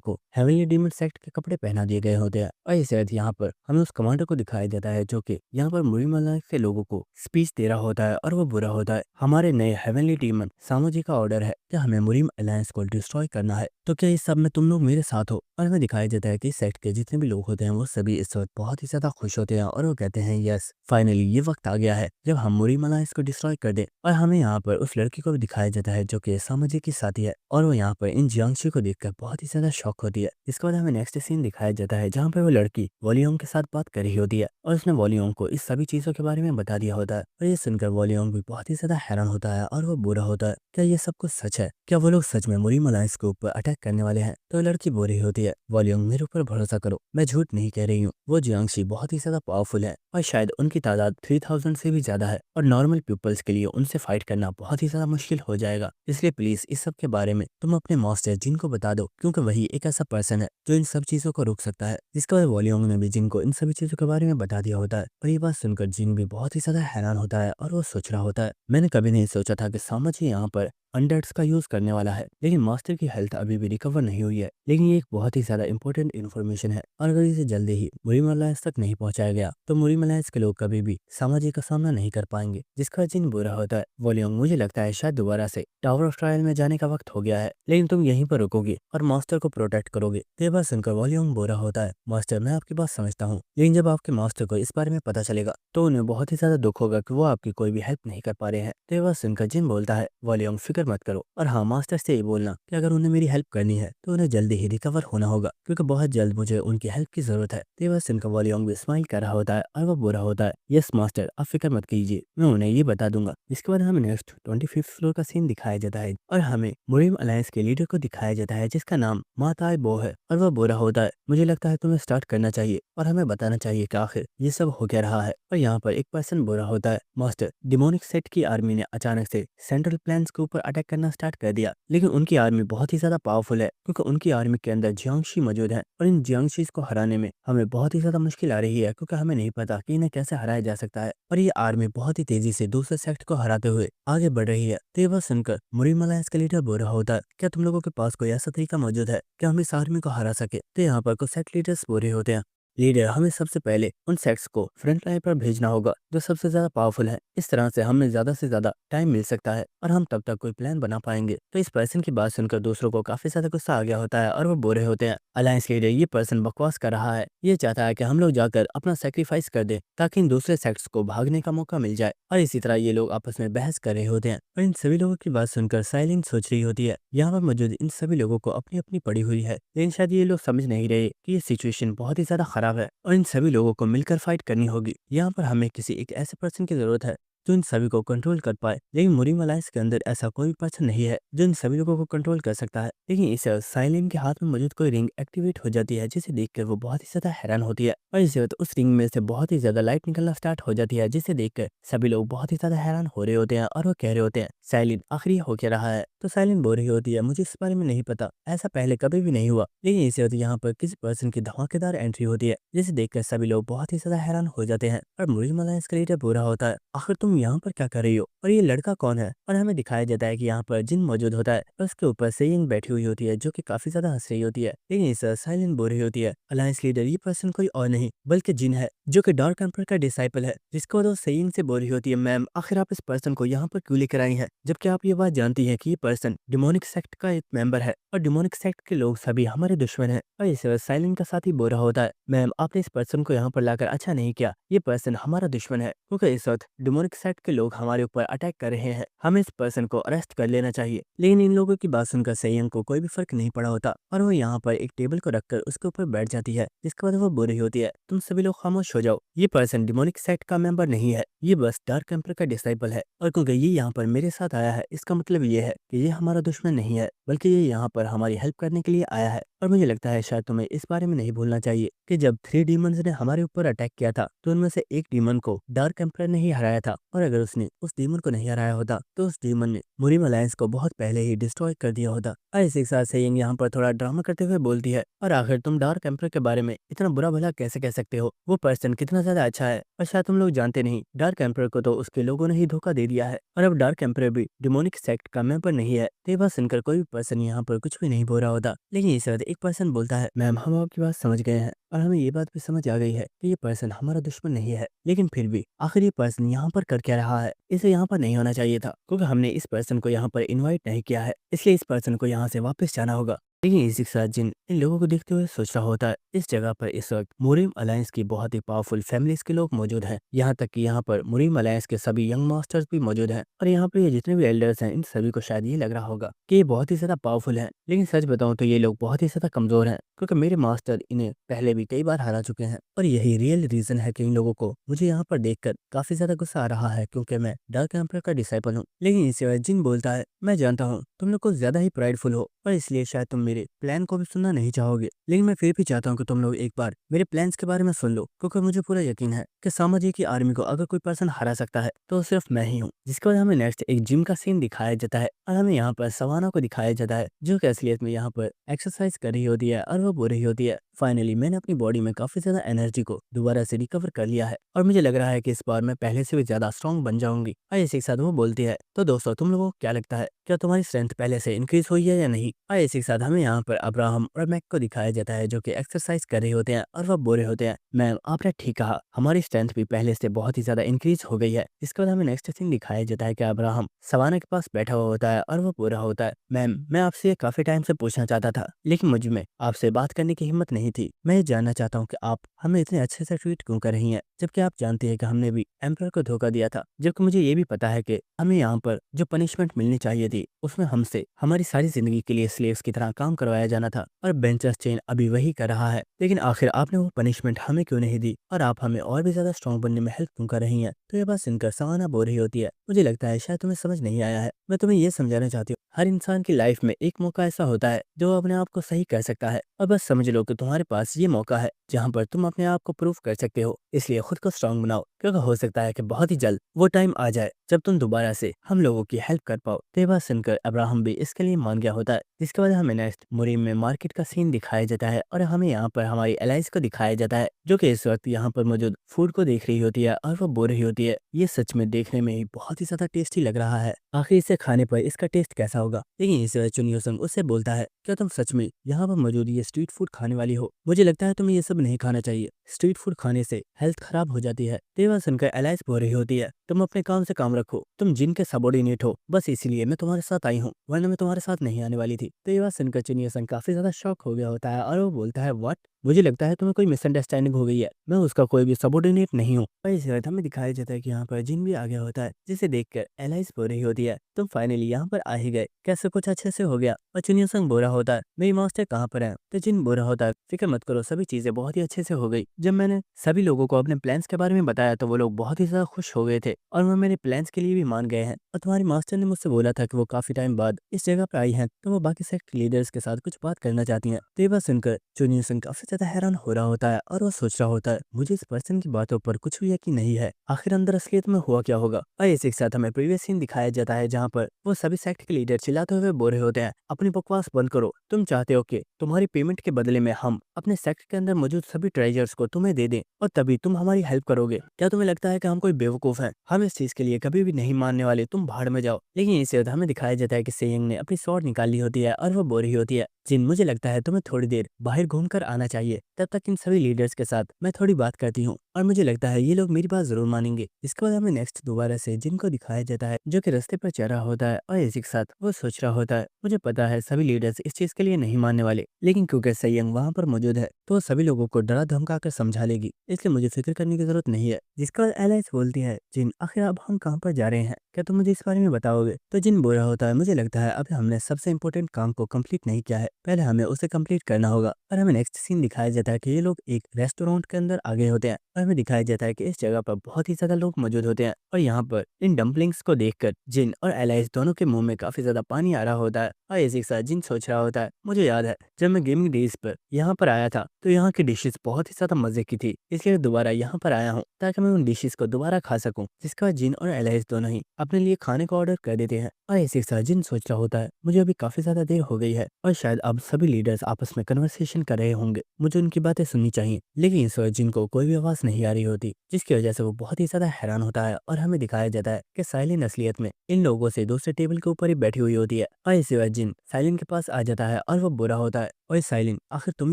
को हेवनली डीमन सेक्ट के कपड़े पहना दिए गए होते हैं, और इस बाद यहाँ पर हमें उस कमांडर को दिखाया जाता है जो कि यहाँ पर मुरिम अलायंस के लोगों को स्पीच दे रहा होता है, और वो बुरा होता है। हमारे नए हेवनली डीमन सामो जी का ऑर्डर है कि हमें मुरिम अलायंस को डिस्ट्रॉय करना है, तो क्या इस सब में तुम लोग मेरे साथ हो। और हमें दिखाया जाता है कि सेक्ट के जितने भी लोग होते हैं वो सभी इस वक्त बहुत ही ज्यादा खुश होते हैं, और वो कहते हैं यस, फाइनली ये वक्त आ गया है जब हम मुरिम अलायंस को डिस्ट्रॉय कर दें। और हमें यहाँ पर उस लड़की को भी दिखाया जाता है जो कि सामो जी की साथी है, और वो यहाँ पर इन जियांगशी को देखकर बहुत ही ज्यादा शॉक होती है। इसके बाद हमें नेक्स्ट सीन दिखाया जाता है जहाँ पर वो लड़की वॉल्यूम के साथ बात कर रही होती है, और उसने वॉल्यूम को इस सभी चीजों के बारे में बता दिया होता है। और ये सुनकर वॉल्यूम भी बहुत ही ज्यादा हैरान होता है, और वो बुरा होता है, क्या ये सब कुछ सच है, क्या वो लोग सच में मुरिम अलायंस के ऊपर अटैक करने वाले हैं। तो लड़की बोल रही होती है, वॉल्यूम मेरे ऊपर भरोसा करो, मैं झूठ नहीं कह रही हूँ। वो जियांगशी बहुत ही ज्यादा पावरफुल है, और शायद उनकी तादाद 3000 से भी ज्यादा है, और नॉर्मल पीपल्स के लिए उनसे फाइट करना बहुत ही ज्यादा मुश्किल हो जाएगा। इसलिए प्लीज इस सब के बारे में तुम अपने मास्टर जिन को बता दो, क्योंकि वही एक ऐसा पर्सन है जो इन सब चीजों को रोक सकता है। जिसके बाद वॉल्यूम ने भी जिन को इन सभी चीजों के बारे में बता दिया होता है, और ये बात सुनकर जिन भी बहुत ही ज्यादा हैरान होता है, और वो सोच रहा होता है, मैंने कभी नहीं सोचा था कि सामो जी यहाँ पर अनडेड्स का यूज करने वाला है, लेकिन मास्टर की हेल्थ अभी भी रिकवर नहीं हुई है। लेकिन ये एक बहुत ही ज्यादा इंपॉर्टेंट इन्फॉर्मेशन है, और अगर इसे जल्दी ही मुरिम अलायंस तक नहीं पहुंचाया गया तो मुरिम अलायंस के लोग कभी भी सामाजिक का सामना नहीं कर पाएंगे। जिसका जिन बुरा होता है, वॉल्यूम मुझे लगता है शायद दोबारा से टावर ऑफ ट्रायल में जाने का वक्त हो गया है, लेकिन तुम यहीं पर रुकोगे और मास्टर को प्रोटेक्ट करोगे। तो ये बात सुनकर वॉल्यूम बुरा होता है, मास्टर मैं आपकी बात समझता हूँ, लेकिन जब आपके मास्टर को इस बारे में पता चलेगा तो उन्हें बहुत ही ज्यादा दुख होगा कि वो आपकी कोई भी हेल्प नहीं कर पा रहे हैं। तो ये बात सुनकर जिन बोलता है, वॉल्यूम फिक्र मत करो, और हाँ, मास्टर से ये बोलना कि अगर उन्हें मेरी हेल्प करनी है तो उन्हें जल्दी ही रिकवर होना होगा, क्योंकि बहुत जल्द मुझे उनकी हेल्प की जरूरत है। तो ये बात सुनकर वॉल्यूम भी स्माइल कर रहा होता है, और वो बुरा होता है, यस मास्टर आप फिक्र मत कीजिए, मैं उन्हें ये बता दूंगा। जिसके बाद हमें नेक्स्ट 25th फ्लोर का सीन दिखाया जाता है, और हमें मुरिम अलायंस के लीडर को दिखाया जाता है जिसका नाम माताए बो है, और वह बुरा होता है, मुझे लगता है तुम्हें स्टार्ट करना चाहिए और हमें बताना चाहिए कि आखिर ये सब हो क्या रहा है। और यहाँ पर एक पर्सन बुरा होता है, मास्टर डिमोनिक सेट की आर्मी ने अचानक से सेंट्रल प्लान्स के ऊपर अटैक करना स्टार्ट कर दिया, लेकिन उनकी आर्मी बहुत ही ज्यादा पावरफुल है, क्योंकि उनकी आर्मी के अंदर जियांगशी मौजूद है, और इन जियांगशी को हराने में हमें बहुत ही ज्यादा मुश्किल आ रही है, क्योंकि हमें नहीं पता कि इन्हें कैसे हराया जा सकता है। और ये आर्मी बहुत ही तेजी से दूसरे सेक्ट को हराते हुए आगे बढ़ रही है। तो ये बात सुनकर मुरिम अलायंस का लीडर बुरा होता है, क्या तुम लोगों के पास कोई ऐसा तरीका मौजूद है कि हम इस आर्मी को हरा सके। तो यहाँ पर कुछ सेक्ट लीडर्स बुरे होते हैं, लीडर हमें सबसे पहले उन सेक्ट्स को फ्रंट लाइन पर भेजना होगा जो सबसे ज्यादा पावरफुल है, इस तरह से हमें ज्यादा से ज्यादा टाइम मिल सकता है और हम तब तक कोई प्लान बना पाएंगे। तो इस पर्सन की बात सुनकर दूसरों को काफी ज्यादा गुस्सा आ गया होता है, और वो बुरे होते हैं, अलायंस लीडर ये पर्सन बकवास कर रहा है, ये चाहता है कि हम लोग जाकर अपना सेक्रीफाइस कर दे ताकि इन दूसरे सेक्ट्स को भागने का मौका मिल जाए। और इसी तरह ये लोग आपस में बहस कर रहे होते हैं, और इन सभी लोगों की बात सुनकर साइलिन सोच रही होती है, यहाँ पर मौजूद इन सभी लोगों को अपनी अपनी पड़ी हुई है, लेकिन शायद ये लोग समझ नहीं रहे कि ये सिचुएशन बहुत ही ज्यादा खराब है और इन सभी लोगों को मिलकर फाइट करनी होगी। यहाँ पर हमें किसी एक ऐसे पर्सन की जरूरत है जो इन सभी को कंट्रोल कर पाए, लेकिन मुरिम अलायंस के अंदर ऐसा कोई पर्सन नहीं है जो इन सभी लोगों को कंट्रोल कर सकता है। लेकिन इस साइलिन के हाथ में मौजूद कोई रिंग एक्टिवेट हो जाती है, जिसे देखकर वो बहुत ही ज्यादा हैरान होती है, और इसी वक्त उस रिंग में से बहुत ही ज्यादा लाइट निकलना स्टार्ट हो जाती है, जिसे देखकर सभी लोग बहुत ही ज्यादा हैरान हो रहे होते हैं, और वो कह रहे होते हैं साइलिन आखिर हो क्या रहा है। तो साइलिन बोल रही होती है, मुझे इस बारे में नहीं पता, ऐसा पहले कभी भी नहीं हुआ। लेकिन इसी वक्त यहाँ पर किसी पर्सन की धमाकेदार एंट्री होती है, जिसे देखकर सभी लोग बहुत ही ज्यादा हैरान हो जाते हैं, और मुरिम अलायंस का लीडर पूरा होता है, आखिर तुम यहाँ पर क्या कर रही हो और ये लड़का कौन है। और हमें दिखाया जाता है कि यहाँ पर जिन मौजूद होता है और उसके ऊपर सेयिन बैठी हुई होती है, जो कि काफी ज्यादा हंस रही होती है। लेकिन इस साइलेंट बोल रही होती है, अलायंस लीडर ये पर्सन कोई और नहीं बल्कि जिन है, जो कि डार्क एम्पर का डिसाइपल है। जिसको वो सेयिन से बोल रही होती है, मैम आखिर आप इस पर्सन को यहाँ पर क्यों लेकर आई हैं, जबकि आप ये बात जानती है कि ये पर्सन डिमोनिक सेक्ट का एक मेंबर है और डिमोनिक सेक्ट के लोग सभी हमारे दुश्मन है। और इस साइलेंट का साथ ही बोल रहा होता है, मैम आपने इस पर्सन को यहाँ पर लाकर अच्छा नहीं किया, ये पर्सन हमारा दुश्मन है, क्योंकि इस वक्त डिमोनिक सेक्ट के लोग हमारे ऊपर अटैक कर रहे हैं, हमें इस पर्सन को अरेस्ट कर लेना चाहिए। लेकिन इन लोगों की बात सुनकर सेयंग को कोई भी फर्क नहीं पड़ा होता, और वो यहाँ पर एक टेबल को रखकर उसके ऊपर बैठ जाती है। जिसके बाद वो बोल रही होती है, तुम सभी लोग खामोश हो जाओ, ये पर्सन डिमोनिक सेक्ट का मेंबर नहीं है, ये बस डार्क एम्पर का डिसाइपल है, और क्योंकि ये यहाँ पर मेरे साथ साथ आया है इसका मतलब ये है कि ये हमारा दुश्मन नहीं है, बल्कि ये यहाँ पर हमारी हेल्प करने के लिए आया है। और मुझे लगता है शायद तुम्हें इस बारे में नहीं भूलना चाहिए कि जब 3 डीमंस ने हमारे ऊपर अटैक किया था तो उनमें से एक डीमन को डार्क एम्परर ने ही हराया था, और अगर उसने उस डीमन को नहीं हराया होता तो उस डीमन ने मुरीम अलायंस को बहुत पहले ही डिस्ट्रॉय कर दिया होता। और इसी के साथ सेइंग यहाँ पर थोड़ा ड्रामा करते हुए बोलती है, और आखिर तुम डार्क एम्परर के बारे में इतना बुरा भला कैसे कह सकते हो? वो पर्सन कितना ज्यादा अच्छा है, और शायद तुम लोग जानते नहीं, डार्क एम्परर को तो उसके लोगों ने ही धोखा दे दिया है, और अब डार्क एम्परर भी डिमोनिक सेक्ट का मेंबर नहीं है। तो ये बात सुनकर कोई भी पर्सन यहाँ पर कुछ भी नहीं बोल रहा होता, लेकिन इस वक्त एक पर्सन बोलता है, मैम हम आपकी बात समझ गए हैं और हमें ये बात भी समझ आ गई है कि ये पर्सन हमारा दुश्मन नहीं है, लेकिन फिर भी आखिर ये पर्सन यहाँ पर कर क्या रहा है? इसे यहाँ पर नहीं होना चाहिए था, क्योंकि हमने इस पर्सन को यहाँ पर इनवाइट नहीं किया है, इसलिए इस पर्सन को यहाँ से वापस जाना होगा। लेकिन इसी के साथ जिन इन लोगों को देखते हुए सोच रहा होता है, इस जगह पर इस वक्त मुरीम अलायंस की बहुत ही पावरफुल फैमिलीज के लोग मौजूद हैं, यहाँ तक कि यहाँ पर मुरीम अलायंस के सभी यंग मास्टर्स भी मौजूद हैं, और यहाँ पर ये जितने भी एल्डर्स हैं इन सभी को शायद ये लग रहा होगा कि ये बहुत ही ज्यादा पावरफुल हैं। लेकिन सच बताऊं तो ये लोग बहुत ही ज्यादा कमजोर हैं, क्योंकि मेरे मास्टर इन्हें पहले भी कई बार हरा चुके हैं, और यही रियल रीजन है कि इन लोगों को मुझे यहाँ पर देखकर काफी ज्यादा गुस्सा आ रहा है, क्योंकि मैं डार्क एम्परर का डिसाइपल हूँ। लेकिन इसी वजह जिन बोलता है, मैं जानता हूँ तुम लोग कुछ ज्यादा ही प्राइडफुल हो, और इसलिए शायद तुम मेरे प्लान को भी सुनना नहीं चाहोगे, लेकिन मैं फिर भी चाहता हूँ कि तुम लोग एक बार मेरे प्लान्स के बारे में सुन लो, क्योंकि मुझे पूरा यकीन है कि सामाजी की आर्मी को अगर कोई पर्सन हरा सकता है तो सिर्फ मैं ही हूँ। जिसके बाद हमें नेक्स्ट एक जिम का सीन दिखाया जाता है, और हमें यहाँ पर सवाना को दिखाया जाता है जो कि असलियत में यहाँ पर एक्सरसाइज कर रही होती है और वो बोल रही होती है, फाइनली मैंने अपनी बॉडी में काफी ज्यादा एनर्जी को दोबारा से रिकवर कर लिया है, और मुझे लग रहा है कि इस बार मैं पहले से भी ज्यादा स्ट्रॉन्ग बन जाऊंगी। और इसी के साथ वो बोलती है, तो दोस्तों तुम लोगों को क्या लगता है, क्या तुम्हारी स्ट्रेंथ पहले से इंक्रीज हुई है या नहीं? और इसी के साथ हमें यहाँ पर अब्राहम और मैक को दिखाया जाता है जो कि एक्सरसाइज कर रहे होते हैं, और वह बोल रहे होते हैं, मैम आपने ठीक कहा, हमारी स्ट्रेंथ भी पहले से बहुत ही ज्यादा इंक्रीज हो गई है। इसके बाद हमें नेक्स्ट सीन दिखाया जाता है कि अब्राहम सवाना के पास बैठा हुआ होता है, और वो बोल रहा होता है, मैम मैं आपसे ये काफी टाइम से पूछना चाहता था, लेकिन मुझ में आपसे बात करने की हिम्मत नहीं थी। मैं ये जानना चाहता हूँ कि आप हमें इतने अच्छे से ट्रीट क्यों कर रही हैं, जबकि आप जानती है कि हमने भी एम्परर को धोखा दिया था, जबकि मुझे ये भी पता है कि हमें यहाँ पर जो पनिशमेंट मिलनी चाहिए थी उसमें हमसे हमारी सारी जिंदगी के लिए स्लेव्स की तरह काम करवाया जाना था, और बेंचर्स चेन अभी वही कर रहा है, लेकिन आखिर आपने वो पनिशमेंट हमें क्यों नहीं दी, और आप हमें और भी ज्यादा स्ट्रॉन्ग बनने में हेल्प क्यों कर रही हैं? तो ये बात सुनकर सवाना बोल रही होती है, मुझे लगता है शायद तुम्हें समझ नहीं आया है, मैं तुम्हें ये समझाना चाहती हूँ, हर इंसान की लाइफ में एक मौका ऐसा होता है जो अपने आप को सही कर सकता है, और बस समझ लो कि तुम्हारे पास ये मौका है जहाँ पर तुम अपने आप को प्रूव कर सकते हो, इसलिए खुद को स्ट्रांग बनाओ, क्योंकि हो सकता है कि बहुत ही जल्द वो टाइम आ जाए जब तुम दोबारा से हम लोगों की हेल्प कर पाओ। तो ये बात सुनकर अब्राहम भी इसके लिए मान गया होता है। जिसके बाद हमें नेक्स्ट मुरीम में मार्केट का सीन दिखाया जाता है, और हमें यहाँ पर हमारी एलाइंस को दिखाया जाता है जो कि इस वक्त यहाँ पर मौजूद फूड को देख रही होती है, और वो बोल रही होती है, ये सच में देखने में ही बहुत ही ज्यादा टेस्टी लग रहा है, आखिर इसे खाने पर इसका टेस्ट कैसा होगा? लेकिन इस वक्त चुनियोसंग उससे बोलता है, क्या तुम सच में यहाँ पर मौजूद ये स्ट्रीट फूड खाने वाली हो? मुझे लगता है तुम्हें ये सब नहीं खाना चाहिए, स्ट्रीट फूड खाने से हेल्थ खराब हो जाती है। तो ये बात सुनकर एलाइंस बोल रही होती है, तुम अपने काम से काम रखो, तुम जिनके सबॉर्डिनेट हो, बस इसीलिए मैं तुम्हारे साथ आई हूँ, वरना मैं तुम्हारे साथ नहीं आने वाली थी। तो ये बात सुनकर चुनियोसंग काफी ज्यादा शॉक हो गया होता है, और वो बोलता है, व्हाट? मुझे लगता है तुम्हें कोई मिसअंडरस्टैंडिंग हो गई है, मैं उसका कोई भी सबॉर्डिनेट नहीं हूँ। और इस वक्त हमें दिखाया जाता है कि यहाँ पर जिन भी आ गया होता है, जिसे देखकर एलाइंस बोल रही होती है, तुम फाइनली यहाँ पर आ ही गए, कैसे कुछ अच्छे से हो गया? और चुनियोसंग बोल रहा होता है, मेरी मास्टर कहाँ पर है? तो जिन बोल रहा होता है, फिक्र मत करो, सभी चीजें बहुत ही अच्छे से हो गई। जब मैंने सभी लोगों को अपने प्लान्स के बारे में बताया तो वो लोग बहुत ही ज्यादा खुश हो गए थे, और वो मेरे प्लान्स के लिए भी मान गए हैं। और तुम्हारी मास्टर ने मुझसे बोला था कि वो काफी टाइम बाद इस जगह पर आई हैं, तो वो बाकी सेक्ट लीडर्स के साथ कुछ बात करना चाहती हैं। तो ये बात सुनकर चुनियोसंग काफी ज्यादा हैरान हो रहा होता है, और वो सोच रहा होता है, मुझे इस पर्सन की बातों पर कुछ भी यकीन नहीं है, आखिर अंदर असलियत में हुआ क्या होगा? और इसी के साथ हमें प्रीवियस सीन दिखाया जाता है जहाँ पर वो सभी सेक्ट के लीडर चिल्लाते हुए बोल रहे होते हैं, अपनी बकवास बंद करो, तुम चाहते हो कि तुम्हारी पेमेंट के बदले में हम अपने सेक्ट के अंदर मौजूद सभी ट्रेजर्स को तुम्हें दे दें, और तभी तुम हमारी हेल्प करोगे? क्या तुम्हें लगता है कि हम कोई बेवकूफ हैं? हम इस चीज के लिए कभी भी नहीं मानने वाले, तुम भाड़ में जाओ। लेकिन इसे हमें दिखाया जाता है कि सेयंग ने अपनी स्वॉर्ड निकाली होती है, और वो बोल रही होती है, जिन मुझे लगता है तुम्हें थोड़ी देर बाहर घूम कर आना चाहिए, तब तक इन सभी लीडर्स के साथ मैं थोड़ी बात करती हूँ, और मुझे लगता है ये लोग मेरी बात जरूर मानेंगे। इसके बाद हमें नेक्स्ट दोबारा से जिनको दिखाया जाता है जो कि रास्ते पर चल रहा होता है, और इसी के साथ वो सोच रहा होता है, मुझे पता है सभी लीडर्स इस चीज के लिए नहीं मानने वाले, लेकिन क्योंकि सेयंग वहाँ पर मौजूद है तो वो सभी लोगों को डरा धमका कर समझा लेगी, इसलिए मुझे फिक्र करने की जरूरत नहीं है। जिसके बाद एलाइंस बोलती है, जिन आखिर अब हम कहाँ पर जा रहे हैं, क्या तुम मुझे इस बारे में बताओगे? तो जिन बोल रहा होता है, मुझे लगता है अभी हमने सबसे इम्पोर्टेंट काम को कंप्लीट नहीं किया है, पहले हमें उसे कंप्लीट करना होगा। और हमें नेक्स्ट सीन दिखाया जाता है कि ये लोग एक रेस्टोरेंट के अंदर आ गए होते हैं और हमें दिखाया जाता है कि इस जगह पर बहुत ही ज्यादा लोग मौजूद होते हैं। और यहाँ पर इन डम्पलिंग्स को देखकर जिन और एलाइस दोनों के मुंह में काफी ज्यादा पानी आ रहा होता है। और इसी के साथ जिन सोच रहा होता है, मुझे याद है जब मैं गेमिंग डेज पर यहाँ पर आया था तो यहाँ की डिशेस बहुत ही ज्यादा मजे की थी, इसलिए दोबारा यहाँ पर आया हूँ ताकि मैं उन डिशेस को दोबारा खा सकूं। जिसके बाद जिन और एलाइस दोनों ही अपने लिए खाने को ऑर्डर कर देते हैं। और इसी के साथ जिन सोच रहा होता है, मुझे अभी काफी ज्यादा देर हो गई है और शायद अब सभी लीडर्स आपस में कन्वर्सेशन कर रहे होंगे, मुझे उनकी बातें सुननी चाहिए। लेकिन इस वक्त जिनको कोई भी आवाज नहीं आ रही होती, जिसकी वजह से वो बहुत ही ज्यादा हैरान होता है। और हमें दिखाया जाता है कि साइलिन असलियत में इन लोगों से दूसरे टेबल के ऊपर ही बैठी हुई होती है। और इसी वक्त जिन साइलिन के पास आ जाता है और वो बुरा होता है, ओए साइलिन, आखिर तुम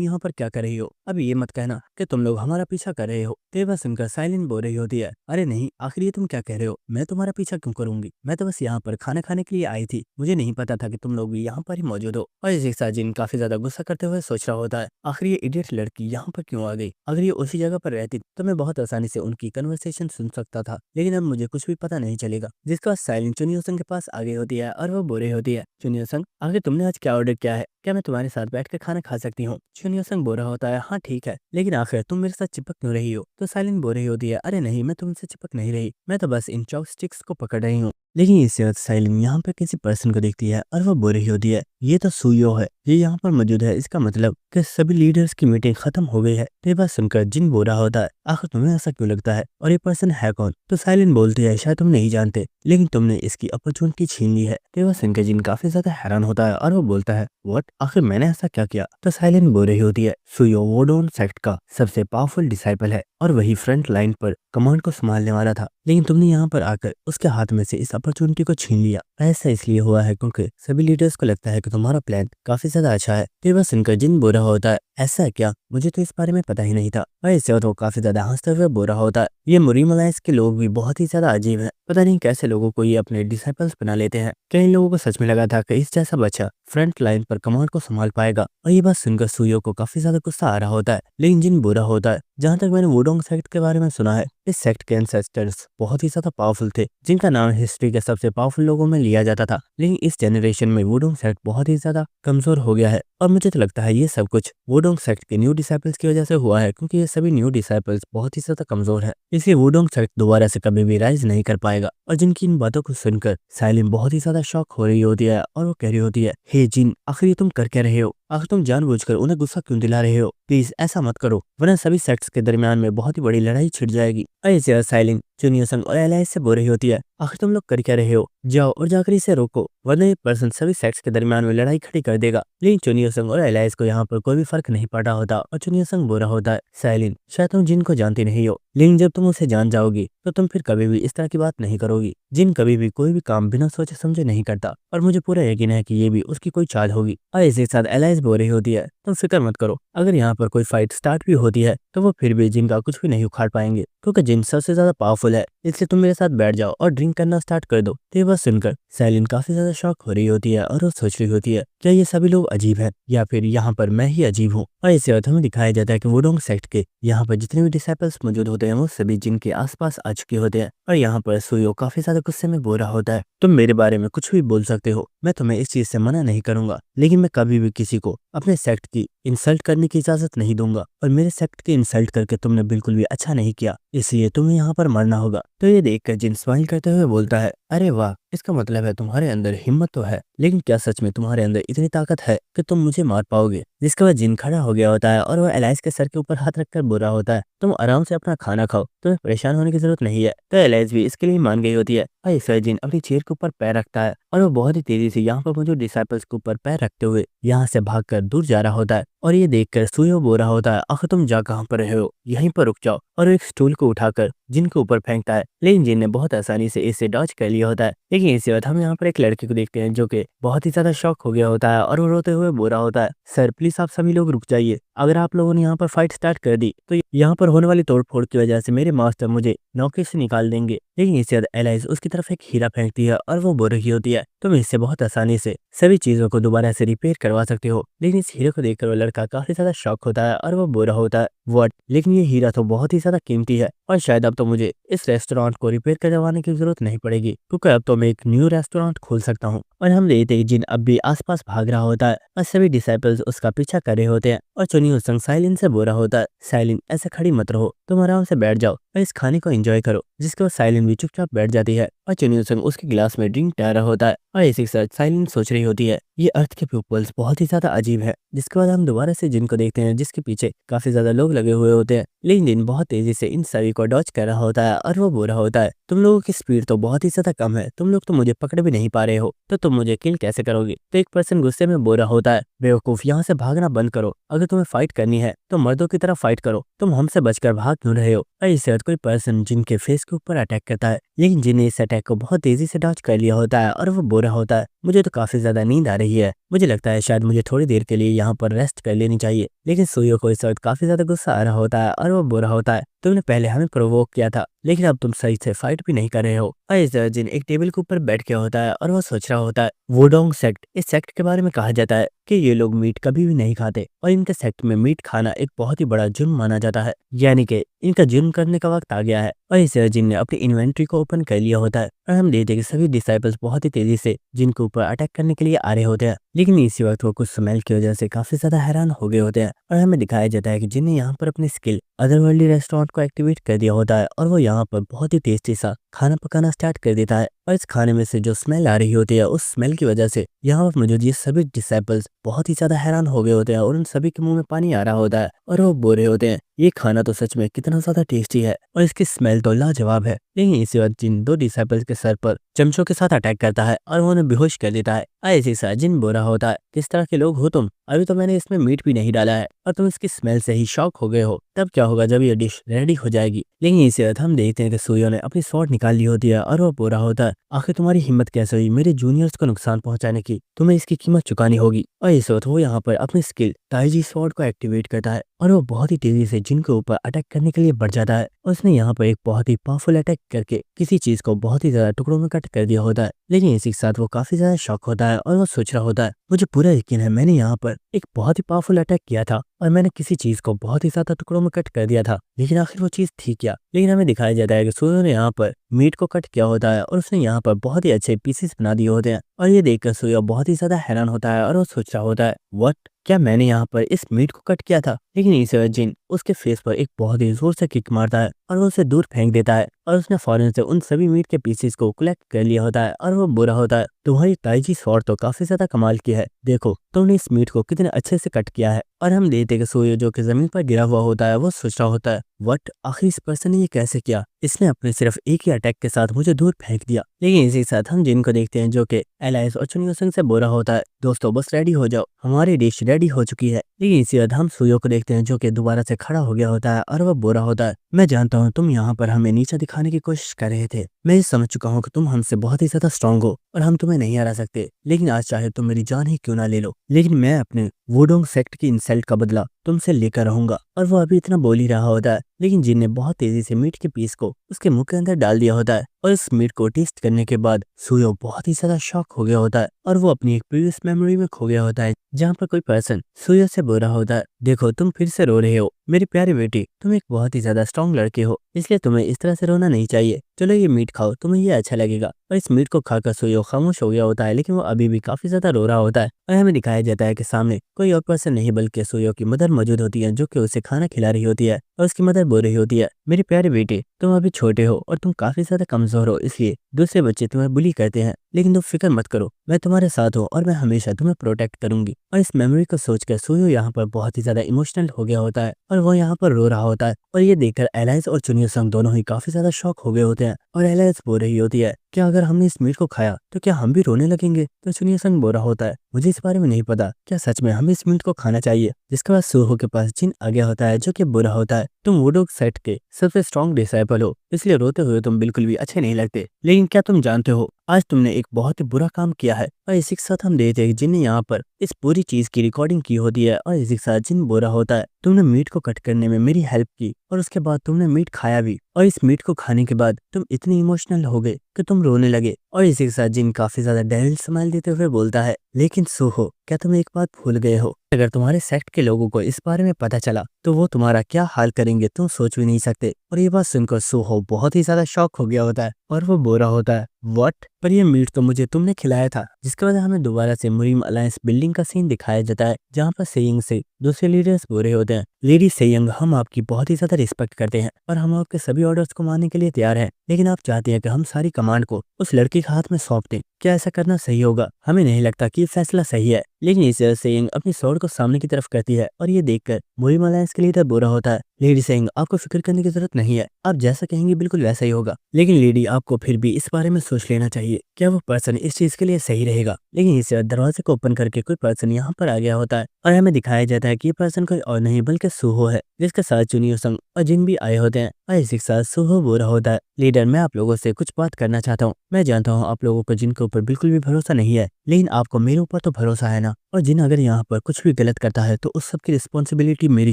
यहाँ पर क्या कर रही हो? अब ये मत कहना कि तुम लोग हमारा पीछा कर रहे हो। तो ये बात सुनकर साइलिन बोल रही होती है, अरे नहीं, आखिर ये तुम क्या कह रहे हो? मैं तुम्हारा पीछा क्यों करूंगी? मैं तो बस यहाँ पर खाना खाने के लिए आई थी, मुझे नहीं पता था कि तुम लोग भी यहाँ पर ही मौजूद हो। और इसी के साथ जिन काफी ज्यादा गुस्सा करते हुए सोच रहा होता है, आखिर ये इडियट लड़की यहाँ पर क्यों आ गई? अगर ये उसी जगह पर रहती तो मैं बहुत आसानी से उनकी कन्वर्सेशन सुन सकता था, लेकिन अब मुझे कुछ भी पता नहीं चलेगा। जिसके बाद साइलिन चुनियो संग के पास आ गई होती है और वो बोल रही होती है, चुनियो संग, आखिर तुमने आज क्या ऑर्डर किया है? क्या मैं तुम्हारे साथ बैठकर खाना खा सकती हूँ? चुनियो संग बोल रहा होता है, हाँ ठीक है, लेकिन आखिर तुम मेरे साथ चिपक क्यों रही हो? तो साइलिन बोल रही होती है, अरे नहीं, मैं तुमसे चिपक नहीं रही, मैं तो बस इन चॉपस्टिक्स को पकड़ रही हूँ। लेकिन इसके बाद साइलिन यहाँ पर किसी पर्सन को देखती है और वो बोल रही होती है, ये तो सुयो है, ये यहाँ पर मौजूद है, इसका मतलब कि सभी लीडर्स की मीटिंग खत्म हो गई है। तो ये बात सुनकर जिन बोल रहा होता है, आखिर तुम्हें ऐसा क्यों लगता है और ये पर्सन है कौन? तो साइलिन बोलती है, शायद तुम नहीं जानते, लेकिन तुमने इसकी अपॉर्चुनिटी छीन ली है। तो ये बात सुनकर जिन काफी ज्यादा हैरान होता है और वो बोलता है, व्हाट, आखिर मैंने ऐसा क्या किया? तो साइलिन बोल रही होती है, सुयो वोडोन सेक्ट का सबसे पावरफुल डिसाइपल है और वही फ्रंट लाइन पर कमांड को संभालने वाला था, लेकिन तुमने यहाँ पर आकर उसके हाथ में से इस अपॉर्चुनिटी को छीन लिया। ऐसा इसलिए हुआ है क्योंकि सभी लीडर्स को लगता है कि तुम्हारा प्लान काफी ज्यादा अच्छा है। तो ये बात सुनकर जिन बोल रहा होता है, ऐसा है क्या? मुझे तो इस बारे में पता ही नहीं था। और इससे वो काफी ज्यादा हंसते हुए बोल रहा होता है, ये मुरीमलाइस के लोग भी बहुत ही ज्यादा अजीब है, पता नहीं कैसे लोगों को ये अपने डिसाइपल्स बना लेते हैं। कई लोगों को सच में लगा था कि इस जैसा बच्चा फ्रंट लाइन पर कमांड को संभाल पाएगा। और ये बात सुनकर सुयो को काफी ज्यादा गुस्सा आ रहा होता है, लेकिन जिन बुरा होता है, जहाँ तक मैंने वुडोंग सेक्ट के बारे में सुना है, इस सेक्ट के एंसेस्टर्स बहुत ही ज्यादा पावरफुल थे, जिनका नाम हिस्ट्री के सबसे पावरफुल लोगों में लिया जाता था। लेकिन इस जनरेशन में वुडोंग सेक्ट बहुत ही ज्यादा कमजोर हो गया है और मुझे तो लगता है ये सब कुछ वुडोंग सेक्ट के न्यू डिसाइपल्स की वजह से हुआ है, क्योंकि ये सभी न्यू डिसाइपल्स बहुत ही ज्यादा कमजोर है, इसलिए वुडोंग सेक्ट दोबारा से कभी भी राइज नहीं कर पाएगा। और जिनकी इन बातों को सुनकर साइलिन बहुत ही ज्यादा शॉक हो रही होती है और वो कह रही होती है, हे जिन, आखिर ये तुम कर क्या रहे हो? आखिर तुम जानबूझकर उन्हें गुस्सा क्यों दिला रहे हो? प्लीज ऐसा मत करो, वरना सभी सेक्ट्स के दरमियान में बहुत ही बड़ी लड़ाई छिड़ जाएगी। ऐसे साइलिन चुनियो संग और एलाइस से बोल रही होती है, आखिर तुम लोग कर क्या रहे हो? जाओ और जाकर इसे रोको, वरना ये पर्सन सभी सेक्ट्स के दरमियान में लड़ाई खड़ी कर देगा। लेकिन चुनियो संग और एलाइस को यहाँ पर कोई भी फर्क नहीं पड़ रहा होता और चुनियो संग बोल रहा होता है, साइलिन, शायद तुम जिन को जानती नहीं हो, लेकिन जब तुम उसे जान जाओगी तो तुम फिर कभी भी इस तरह की बात नहीं करोगी। जिन कभी भी कोई भी काम बिना सोचे समझे नहीं करता और मुझे पूरा यकीन है कि ये भी उसकी कोई चाल होगी। और इसी के साथ एलाइस बोल रही होती है, तुम फिक्र मत करो, अगर यहाँ पर कोई फाइट स्टार्ट भी होती है तो वो फिर भी जिन का कुछ भी नहीं उखाड़ पाएंगे, क्योंकि जिन सबसे ज्यादा पावरफुल है, इसलिए तुम मेरे साथ बैठ जाओ और ड्रिंक करना स्टार्ट कर दो। तो ये बात सुनकर साइलिन काफी ज्यादा शॉक हो रही होती है और वो सोच रही होती है, क्या ये सभी लोग अजीब है या फिर यहाँ पर मैं ही अजीब हूँ? और इसी वक्त हमें दिखाया जाता है कि वुडोंग सेक्ट के यहाँ पर जितने भी डिसाइपल्स मौजूद होते हैं वो सभी जिन के आसपास आ चुके होते हैं। और यहाँ पर सुयो काफी ज्यादा गुस्से में बोल रहा होता है, तुम मेरे बारे में कुछ भी बोल सकते हो, मैं तुम्हें इस चीज से मना नहीं करूंगा, लेकिन मैं कभी भी किसी को अपने सेक्ट की इंसल्ट करने की इजाजत नहीं दूंगा, और मेरे सेक्ट की इंसल्ट करके तुमने बिल्कुल भी अच्छा नहीं किया, इसलिए तुम्हें यहाँ पर मरना होगा। तो ये देखकर जिन स्माइल करते हुए बोलता है, अरे वाह, इसका मतलब है तुम्हारे अंदर हिम्मत तो है, लेकिन क्या सच में तुम्हारे अंदर इतनी ताकत है कि तुम मुझे मार पाओगे? जिसके बाद जिन खड़ा हो गया होता है और वह एलाइस के सर के ऊपर हाथ रखकर बोल रहा होता है, तुम आराम से अपना खाना खाओ, तुम्हें परेशान होने की जरूरत नहीं है। तो एलाइस भी इसके लिए मान गई होती है और इस वक्त जिन अपनी चेयर के ऊपर पैर रखता है और वो बहुत ही तेजी से यहाँ पर मौजूद डिसाइपल्स के ऊपर पैर रखते हुए यहाँ से भागकर दूर जा रहा होता है। और ये देखकर सुयो बोल रहा होता है, आखिर तुम जा कहाँ पर रहे हो, यहीं पर रुक जाओ। और एक स्टूल को उठाकर जिन के ऊपर फेंकता है, लेकिन जिन ने बहुत आसानी से इसे डॉज कर लिया होता है। लेकिन इसी वक्त हम यहाँ पर एक लड़के को देखते हैं जो कि बहुत ही ज्यादा शॉक हो गया होता है और वो रोते हुए बोल रहा होता है, सर प्लीज आप सभी लोग रुक जाइए, अगर आप लोगों ने यहाँ पर फाइट स्टार्ट कर दी तो यहाँ पर होने वाली तोड़फोड़ की वजह से मेरे मास्टर मुझे नौकरी से निकाल देंगे। लेकिन इसके बाद एलाइस उसकी तरफ एक हीरा फेंकती है और वो बोल रही होती है, तुम इससे बहुत आसानी से सभी चीजों को दोबारा से रिपेयर करवा सकते हो। लेकिन इस हीरे को देखकर वो लड़का काफी ज्यादा शॉक होता है और वो बोल रहा होता है, व्हाट, लेकिन ये हीरा तो बहुत ही ज्यादा कीमती है और शायद अब तो मुझे इस रेस्टोरेंट को रिपेयर करवाने की जरूरत नहीं पड़ेगी, क्योंकि अब तो मैं एक न्यू रेस्टोरेंट खोल सकता हूँ। और हम देखते हैं जिन अब भी आसपास भाग रहा होता है और सभी डिसाइपल्स उसका पीछा कर रहे होते हैं और चुनियो संग साइलिन से बोल रहा होता है, साइलिन ऐसे खड़ी मत रहो, तुम आराम से बैठ जाओ और इस खाने को एंजॉय करो। जिसके बाद साइलिन भी चुपचाप बैठ जाती है और चुनियो संग उसके गिलास में ड्रिंक डाल रहा होता है और इसी के साथ साइलिन सोच रही होती है ये अर्थ के पीपल्स बहुत ही ज्यादा अजीब है। जिसके बाद हम दोबारा से जिन को देखते हैं जिसके पीछे काफी ज्यादा लोग लगे हुए होते हैं, लेकिन जिन बहुत तेजी से इन सभी को डॉच कर रहा होता है और वो बोल रहा होता है तुम लोगों की स्पीड तो बहुत ही ज्यादा कम है, तुम लोग तो मुझे पकड़ भी नहीं पा रहे हो, तो तुम मुझे किल कैसे करोगे। तो एक पर्सन गुस्से में बोल रहा होता है बेवकूफ, यहाँ से भागना बंद करो, अगर तुम्हें फाइट करनी है तो मर्दों की तरह फाइट करो, तुम हमसे बचकर भाग क्यों रहे हो। और इसके बाद कोई पर्सन जिनके फेस के ऊपर अटैक करता है, लेकिन जिन ने इस अटैक को बहुत तेजी से डॉच कर लिया होता है और वो बोल रहा होता है मुझे तो काफी ज्यादा नींद आ रही है, मुझे लगता है शायद मुझे थोड़ी देर के लिए यहाँ पर रेस्ट कर लेनी चाहिए। लेकिन सुयो को इस वक्त काफी ज्यादा गुस्सा आ रहा होता है और वो बोल रहा होता है तुमने पहले हमें प्रोवोक किया था, लेकिन अब तुम सही से फाइट भी नहीं कर रहे हो। और इस जिन एक टेबल के ऊपर बैठ गया होता है और वो सोच रहा होता है वुडोंग सेक्ट, इस सेक्ट के बारे में कहा जाता है कि ये लोग मीट कभी भी नहीं खाते और इनके सेक्ट में मीट खाना एक बहुत ही बड़ा जुर्म माना जाता है, यानी कि इनका जुर्म करने का वक्त आ गया है। और इस जिन ने अपनी इन्वेंट्री को ओपन कर लिया होता है और हम देखते हैं कि सभी डिसाइपल्स बहुत ही तेजी से जिन के ऊपर अटैक करने के लिए आ रहे होते हैं, लेकिन इसी वक्त वो कुछ स्मेल की वजह से काफी ज्यादा हैरान हो गए होते हैं। और हमें दिखाया जाता है कि जिन ने यहाँ पर अपनी स्किल अदरवर्ल्डी रेस्टोरेंट को एक्टिवेट कर दिया होता है और वो यहाँ पर बहुत ही टेस्टी सा खाना पकाना स्टार्ट कर देता है। और इस खाने में से जो स्मेल आ रही होती है उस स्मेल की वजह से यहाँ पर मौजूद ये सभी डिसाइपल्स बहुत ही ज्यादा हैरान हो गए होते हैं और उन सभी के मुंह में पानी आ रहा होता है और वो बोल रहे होते हैं ये खाना तो सच में कितना ज्यादा टेस्टी है और इसकी स्मेल तो लाजवाब है। लेकिन इसी वक्त जिन दो डिसाइपल्स के सर पर चमचों के साथ अटैक करता है और वो उन्हें बेहोश कर देता है। ऐसे साथ जिन बोल रहा होता है किस तरह के लोग हो तुम, अभी तो मैंने इसमें मीट भी नहीं डाला है और तुम इसकी स्मेल से ही शॉक हो गए हो, तब क्या होगा जब ये डिश रेडी हो जाएगी। लेकिन इसी वक्त हम देखते हैं कि सुयो ने अपनी स्वॉर्ड निकाल ली होती है और वो बोल रहा होता है आखिर तुम्हारी हिम्मत कैसे हुई मेरे जूनियर्स को नुकसान पहुंचाने की, तुम्हें इसकी कीमत चुकानी होगी। और इस वक्त वो यहाँ पर अपनी स्किल ताइजी स्वॉर्ड को एक्टिवेट करता है और वो बहुत ही तेजी से जिन के ऊपर अटैक करने के लिए बढ़ जाता है। उसने यहाँ पर एक बहुत ही पावरफुल अटैक करके किसी चीज को बहुत ही ज्यादा टुकड़ों में कट कर दिया होता है। लेकिन इसी के साथ वो काफी ज्यादा शॉक होता है और वो सोच रहा होता है मुझे पूरा यकीन है मैंने यहाँ पर एक बहुत ही पावरफुल अटैक किया था और मैंने किसी चीज को बहुत ही ज्यादा टुकड़ों में कट कर दिया था, लेकिन आखिर वो चीज थी क्या। लेकिन हमें दिखाया जाता है कि सूर्य ने यहाँ पर मीट को कट किया होता है और उसने यहाँ पर बहुत ही अच्छे पीसेस बना दिए होते हैं और ये देखकर सूर्य बहुत ही ज्यादा हैरान होता है और वो सोच रहा होता है व्हाट, क्या मैंने यहाँ पर इस मीट को कट किया था। लेकिन इस जिन उसके फेस पर एक बहुत ही जोर से किक मारता है और वो उसे दूर फेंक देता है और उसने फौरन से उन सभी मीट के पीसेस को कलेक्ट कर लिया होता है और वो बुरा होता है तुम्हारी ताइजी स्वॉर्ड तो काफी ज्यादा कमाल की है, देखो तुमने इस मीट को कितने अच्छे से कट किया है। और हम देखते हैं कि सूर्य जो कि जमीन पर गिरा हुआ होता है वो सोच रहा होता है व्हाट, आखिर इस पर्सन ने ये कैसे किया, इसने अपने सिर्फ एक ही अटैक के साथ मुझे दूर फेंक दिया। लेकिन इसी के साथ हम जिन को देखते हैं जो कि एलाइस और चुनियो संग से बोल रहा होता है दोस्तों बस रेडी हो जाओ, हमारी डिश रेडी हो चुकी है। लेकिन इसी बाद हम सूर्य को देखते हैं जो कि दोबारा से खड़ा हो गया होता है और वह बोल रहा होता है मैं जानता हूँ तुम यहाँ पर हमें नीचा दिखाने की कोशिश कर रहे थे, मैं ये समझ चुका हूँ कि तुम हमसे बहुत ही ज्यादा स्ट्रांग हो और हम तुम्हें नहीं हरा सकते, लेकिन आज चाहे तुम मेरी जान ही क्यों ना ले लो, लेकिन मैं अपने वुडोंग सेक्ट की इंसल्ट का बदला तुमसे लेकर रहूंगा। और वो अभी इतना बोल ही रहा होता है, लेकिन जिन ने बहुत तेजी से मीट के पीस को उसके मुंह के अंदर डाल दिया होता है और इस मीट को टेस्ट करने के बाद सूयो बहुत ही ज्यादा शॉक हो गया होता है और वो अपनी एक प्रीवियस मेमोरी में खो गया होता है जहाँ पर कोई पर्सन सूयो से बोल रहा होता है देखो तुम फिर से रो रहे हो मेरी प्यारी बेटी, तुम एक बहुत ही ज्यादा स्ट्रॉन्ग लड़के हो, इसलिए तुम्हें इस तरह से रोना नहीं चाहिए, चलो ये मीट खाओ तुम्हें ये अच्छा लगेगा। और इस मीट को खाकर सूयो खामोश हो गया होता है, लेकिन वो अभी भी काफी ज्यादा रो रहा होता है और हमें दिखाया जाता है कि सामने कोई और पर्सन नहीं बल्कि सूयो की मदर मौजूद होती है जो कि उसे खाना खिला रही होती है। और उसकी मदर बोल रही होती है मेरी प्यारी बेटी तुम अभी छोटे हो और तुम काफी ज्यादा कमजोर हो, इसलिए दूसरे बच्चे तुम्हें बुली करते हैं, लेकिन तुम फिक्र मत करो मैं तुम्हारे साथ हूँ और मैं हमेशा तुम्हें प्रोटेक्ट करूंगी। और इस मेमोरी को सोचकर सूयो यहाँ पर बहुत ही ज्यादा इमोशनल हो गया होता है और वो यहाँ पर रो रहा होता है और ये देखकर एलाइस और चुनियो संग दोनों ही काफी ज्यादा शॉक हो गए होते हैं। और एलाइस बोल रही होती है क्या अगर हमने इस मीट को खाया तो क्या हम भी रोने लगेंगे। तो चुनियो संग बोल रहा होता है मुझे इस बारे में नहीं पता, क्या सच में हमें इस मीट को खाना चाहिए। जिसके बाद सूहो के पास जिन आ गया होता है जो कि बुरा होता है तुम वुडोंग सेक्ट के सबसे स्ट्रॉन्ग डिसाइपल हो, इसलिए रोते हुए तुम बिल्कुल भी अच्छे नहीं लगते, लेकिन क्या तुम जानते हो आज तुमने एक बहुत ही बुरा काम किया है। और इसी के साथ हम देखते हैं जिन ने यहाँ पर इस पूरी चीज की रिकॉर्डिंग की होती है और इसी के साथ जिन बुरा होता है तुमने मीट को कट करने में मेरी हेल्प की और उसके बाद तुमने मीट खाया भी और इस मीट को खाने के बाद तुम इतने इमोशनल हो गए कि तुम रोने लगे। और इसी के साथ जिन काफी ज्यादा डेविल स्माइल देते हुए बोलता है लेकिन सूहो क्या तुम एक बात भूल गए हो, अगर तुम्हारे सेक्ट के लोगों को इस बारे में पता चला तो वो तुम्हारा क्या हाल करेंगे तुम सोच भी नहीं सकते। और ये बात सुनकर सूहो बहुत ही ज्यादा शॉक हो गया होता है और वो बोरा होता है, व्हाट, पर ये मीट तो मुझे तुमने खिलाया था। जिसके बाद हमें दोबारा से मुरीम अलायंस बिल्डिंग का सीन दिखाया जाता है जहाँ पर सेयंग से दूसरे लीडर्स बोले होते हैं, लेडी सेयंग, हम आपकी बहुत ही ज्यादा रिस्पेक्ट करते हैं और हम आपके सभी ऑर्डर्स को मानने के लिए तैयार हैं, लेकिन आप चाहते हैं कि हम सारी कमांड को उस लड़की के हाथ में सौंप दें। क्या ऐसा करना सही होगा? हमें नहीं लगता कि ये फैसला सही है। लेकिन इस सेयंग अपनी स्वॉर्ड को सामने की तरफ करती है और ये देखकर मुरीम अलायंस के लीडर बुरा होता है, लेडी सेयंग, आपको फिक्र करने की जरूरत नहीं है, आप जैसा कहेंगे बिल्कुल वैसा ही होगा। लेकिन लेडी, आपको फिर भी इस बारे में सोच लेना चाहिए, क्या वो पर्सन इस चीज के लिए सही रहेगा। लेकिन इस दरवाजे को ओपन करके कोई पर्सन यहाँ पर आ गया होता है और हमें दिखाया जाता है कि ये पर्सन कोई और नहीं बल्कि सूहो है, जिसके साथ चुनियो संग और जिन भी आए होते हैं। और इसी के साथ सूहो बुरा होता है, लीडर, मैं आप लोगों से कुछ बात करना चाहता हूँ। मैं जानता हूँ आप लोगों को जिन के ऊपर बिल्कुल भी भरोसा नहीं है, लेकिन आपको मेरे ऊपर तो भरोसा है ना। और जिन अगर यहाँ पर कुछ भी गलत करता है तो उस सब की रिस्पॉन्सिबिलिटी मेरी